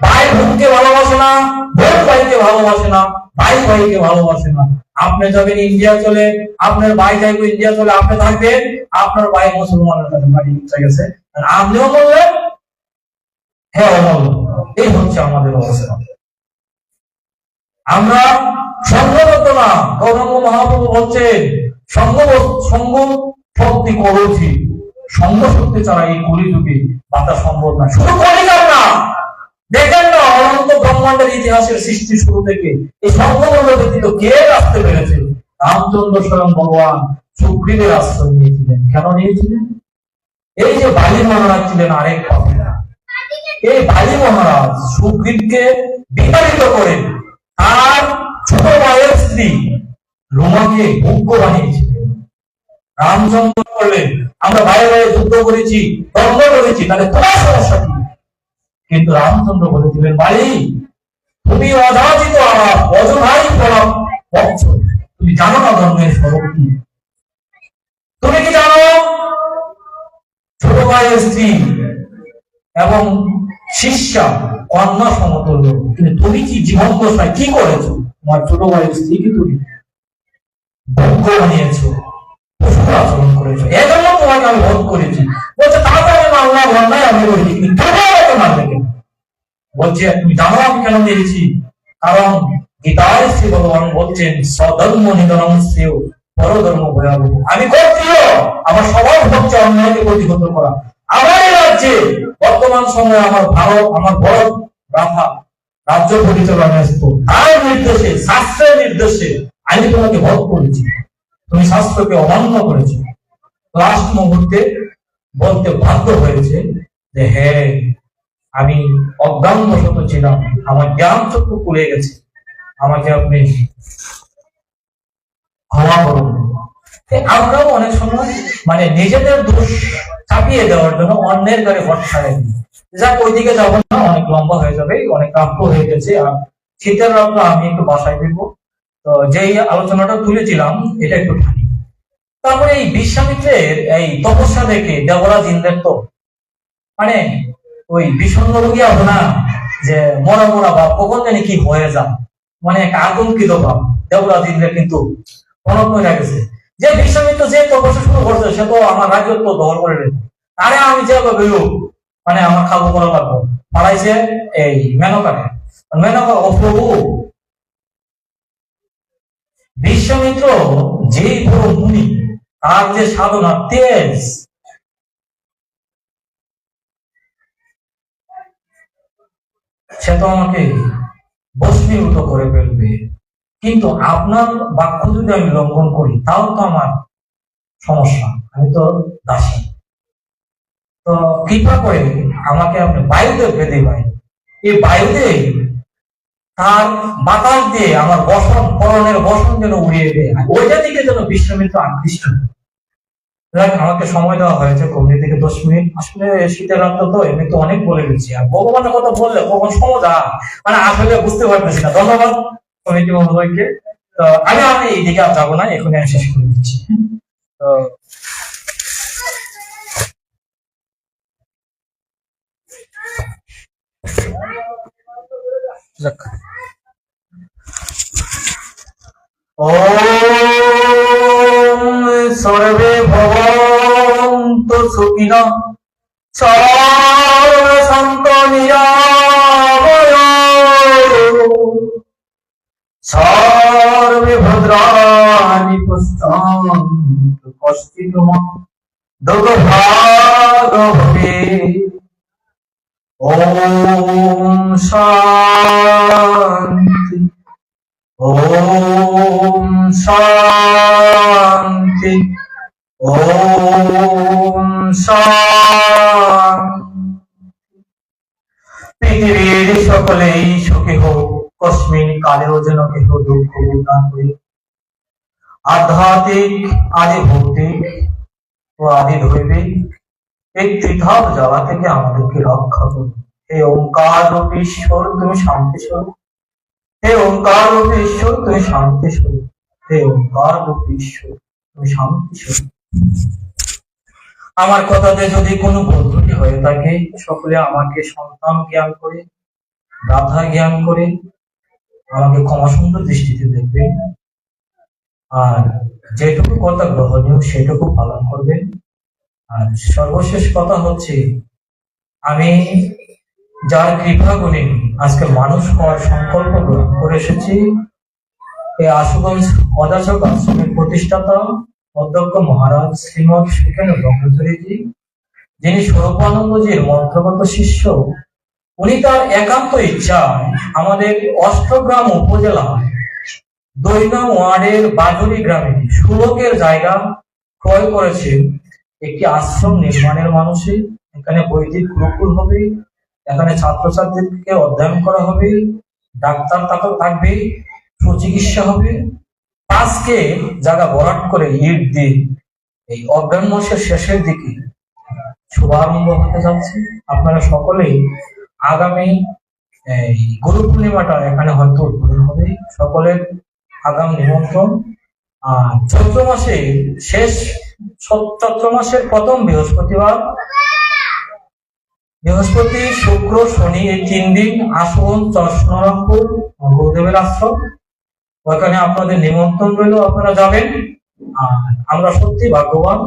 ভাই বোনকে ভালোবাসে না, বোন ভাইকে ভালোবাসে না, ভাই ভাইকে ভালোবাসে না। আপনি যাবেন ইন্ডিয়া চলে, আপনার ভাই যাইবে ইন্ডিয়া চলে, আপনি থাকবেন, আপনার ভাই মুসলমানের কাছে বাড়ি চলে গেছে, আর আপনিও বললেন হ্যাঁ অমল। এই হচ্ছে আমাদের অবস্থা। আমরা সংঘবদ্ধ না। গৌরাঙ্গ মহাপ্রভু বলছেন সঙ্গ সঙ্গ শক্তি করছি, সঙ্গ শক্তি ছাড়া এই কলিযুগে বাঁচা সম্ভব না। শুধু কলিকাল না, দেখেন না অনন্ত ব্রহ্মাণ্ডের ইতিহাসের সৃষ্টি শুরু থেকে এই সঙ্গবদ্ধ ব্যতীত কে আসতে পেরেছে? রামচন্দ্র স্বয়ং ভগবান সুগ্রীবের আশ্রয় নিয়েছিলেন। কেন নিয়েছিলেন? এই যে বালি মহারাজ ছিলেন আরেক পাপিনা, এই বালি মহারাজ সুগ্রীবকে বিতাড়িত করেন, আর ছোট ভাইয়ের স্ত্রী রুমাকে ভোগ্য বানিয়েছিলেন। রামচন্দ্র করলেন আমরা বাইরে বাইরে যুদ্ধ করেছি, দ্বন্দ্ব করেছি, তাহলে তোমার সমস্যা কি? কিন্তু রামচন্দ্র বলেছিলেন বালি তুমি অযাচিত আমার অযথাই প্রলাপ পক্ষ, তুমি জানো না ধর্মের স্বরূপ কি? তুমি কি জানো ছোট ভাইয়ের স্ত্রী এবং শিষ্যা কন্যা সমতুল্য, কিন্তু তুমি কি জীবন দশায় কি করেছো? তোমার ছোট ভাইয়ের স্ত্রীকে তুমি ভোগ্য বানিয়েছো, পশুর আচরণ করেছো, এজন্য তোমাকে আমি বধ করেছি। বলছে তাহলে আমি মানলাম অন্যায় আমি করেছি, কিন্তু তুমি আমাকে মানলে কেন? বলছে তুমি জানো আমি কেন মেরেছি? কারণ গীতায় শ্রী ভগবান বলছেন স্বধর্ম নিধনং শ্রেয় পরধর্ম ভয়াবহ। আমি ক্ষত্রিয়, আমার স্বভাব হচ্ছে অন্যায়কে প্রতিহত করা। আমার এই রাজ্যে বর্তমান সময়ে আমার ভারত, আমার বড় রাধা রাজ্য পরিচালনা তার নির্দেশে, শাস্ত্রের নির্দেশে আমি তোমাকে বধ করেছি, তুমি শাস্ত্রকে অমান্য করেছো। লাস্ট মুহূর্তে বলতে বাধ্য হয়েছে যে হ্যাঁ আমি অজ্ঞানবশত ছিলাম, আমার জ্ঞান চক্ষু খুলে গেছে, আমাকে আপনি ক্ষমা করুন। আমরাও অনেক সময় মানে নিজেদের দোষ চাপিয়ে দেওয়ার জন্য অন্যের ঘরে ভরসা দিই। যাক ওইদিকে যাবো না, অনেক লম্বা হয়ে যাবে, অনেক রাত্র হয়ে গেছে। আর শীতের রাত্র আমি একটু বাসায় ফিরবো। তো যেই আলোচনাটা তুলেছিলাম এটা একটু খানি। তারপরে এই বিশ্বামিত্রের এই তপস্যা দেখে দেবরাজ ইন্দ্রের তো মানে ওই বিষণ্ণ রোগী হবে না, যে মরা মরা ভাব, কখন জানি কি হয়ে যায়, মানে একটা আতঙ্কিত ভাব দেবরাজ ইন্দ্রের কিন্তু মনত হয়ে গেছে। যে বিশ্বামিত্র যে তপস্যা শুরু করছে সে তো আমার রাজত্ব দখল করে নেবে, আরে আমি যেভাবে মানে আমার খাবো করা লাগবো, পাঠাইছে এই মেনকাকে। মেনকা ও প্রভু, বিশ্বামিত্র যেই বড় মুনি, তার যে সাধনা তেজ, সে তো আমাকে ভস্মীভূত করে ফেলবে, কিন্তু আপনার বাক্য যদি আমি লঙ্ঘন করি তাও তো আমার সমস্যা, আমি তো দাসী। তো কৃপা করে আমাকে আপনি বায়ুদেব বেঁধে ভাই, এই বায়ুদেব তার বাতাস দিয়ে আমার বসন, পরনের বসন যেন উড়িয়ে দেয়, ওইটা দিকে যেন বিশ্বামিত্র আকৃষ্ট। আমাকে সময় দেওয়া হয়েছে কমনি থেকে 10 মিনিট। আসলে শীতের রাত তো এমনি তো অনেক বলে গেছি, আর ভগবানের কথা বললে কখন সময় মানে আসলে বুঝতে পারতেছি না। ধন্যবাদ কমিটি মহোদয়কে। তো আমি এইদিকে আর যাবো না, এখনই আমি শেষ করে দিচ্ছি। তো সর্বে ভবন্তু সুখিনঃ সর্বে সন্তু নিরাময়াঃ সর্বে ভদ্রাণি পশ্যন্তু কশ্চিৎ মা দুর্ভাগ্য ভবেৎ। ওম শান্তি, ওম শান্তি, ওম শান্তি। পৃথিবীর সকলেই সুখী হোক, কস্মিন কালেও যেন কেহ দুঃখ না করি। আধ্যাত্মিক, আদি ভৌতিক ও আদি দৈবিক এই ত্রিধাপ জ্বালা থেকে আমাদেরকে রক্ষা করুন। হে ওঙ্কার রূপ ঈশ্বর তুমি শান্তি স্বরূপ, হে ওঙ্কার রূপ ঈশ্বর তুমি শান্তি স্বরূপ, হে ওঙ্কার রূপ ঈশ্বর তুমি শান্তি স্বরূপ। আমার কথাতে যদি কোনো বন্ধুটি হয়ে থাকে সকলে আমাকে সন্তান জ্ঞান করে, গাধা জ্ঞান করে আমাকে ক্ষমা সুন্দর দৃষ্টিতে দেখবেন। আর যেটুকু কথা গ্রহণীয় সেটুকু পালন করবেন। আর সর্বশেষ কথা হচ্ছে, আমি যার কৃপা গুণে আজকে মানুষ হওয়ার সংকল্প গ্রহণ করে এসেছি, এই আশুগঞ্জ অযাচক আশ্রমের প্রতিষ্ঠাতা অধ্যক্ষ মহারাজ শ্রীমৎ সুখেন্দ্র ব্রহ্মচারীজি, যিনি স্বরূপানন্দজির মন্ত্রগত শিষ্য, উনি তার একান্ত ইচ্ছায় আমাদের অষ্টগ্রাম উপজেলায় দৈনা ওয়ার্ডের বাজুরি গ্রামে 16 জায়গা ক্রয় করেছে একটি আশ্রম নির্মাণের মানুষে। এখানে বৈদিক গুরুকুল হবে, এখানে ছাত্রছাত্রীদেরকে অধ্যয়ন করা হবে, ডাক্তার থাকবে, সুচিকিৎসা হবে। 5 জায়গা ভরাট করে ইট দিয়ে এই অজ্ঞান মাসের শেষের দিকে শুভারম্ভ হতে যাচ্ছে। আপনারা সকলেই আগামী এই গুরু পূর্ণিমাটা এখানে হয়তো উদ্বোধন হবে, সকলের আগাম নিমন্ত্রণ। আর চৈত্র মাসের প্রথম বৃহস্পতিবার, বৃহস্পতি শুক্র শনি এই 3 দিন আসুন চরসনরামপুর গুরুদেবের আশ্রম, ওখানে আপনাদের নিমন্ত্রণ রইল, আপনারা যাবেন। আর আমরা সত্যি ভাগ্যবান।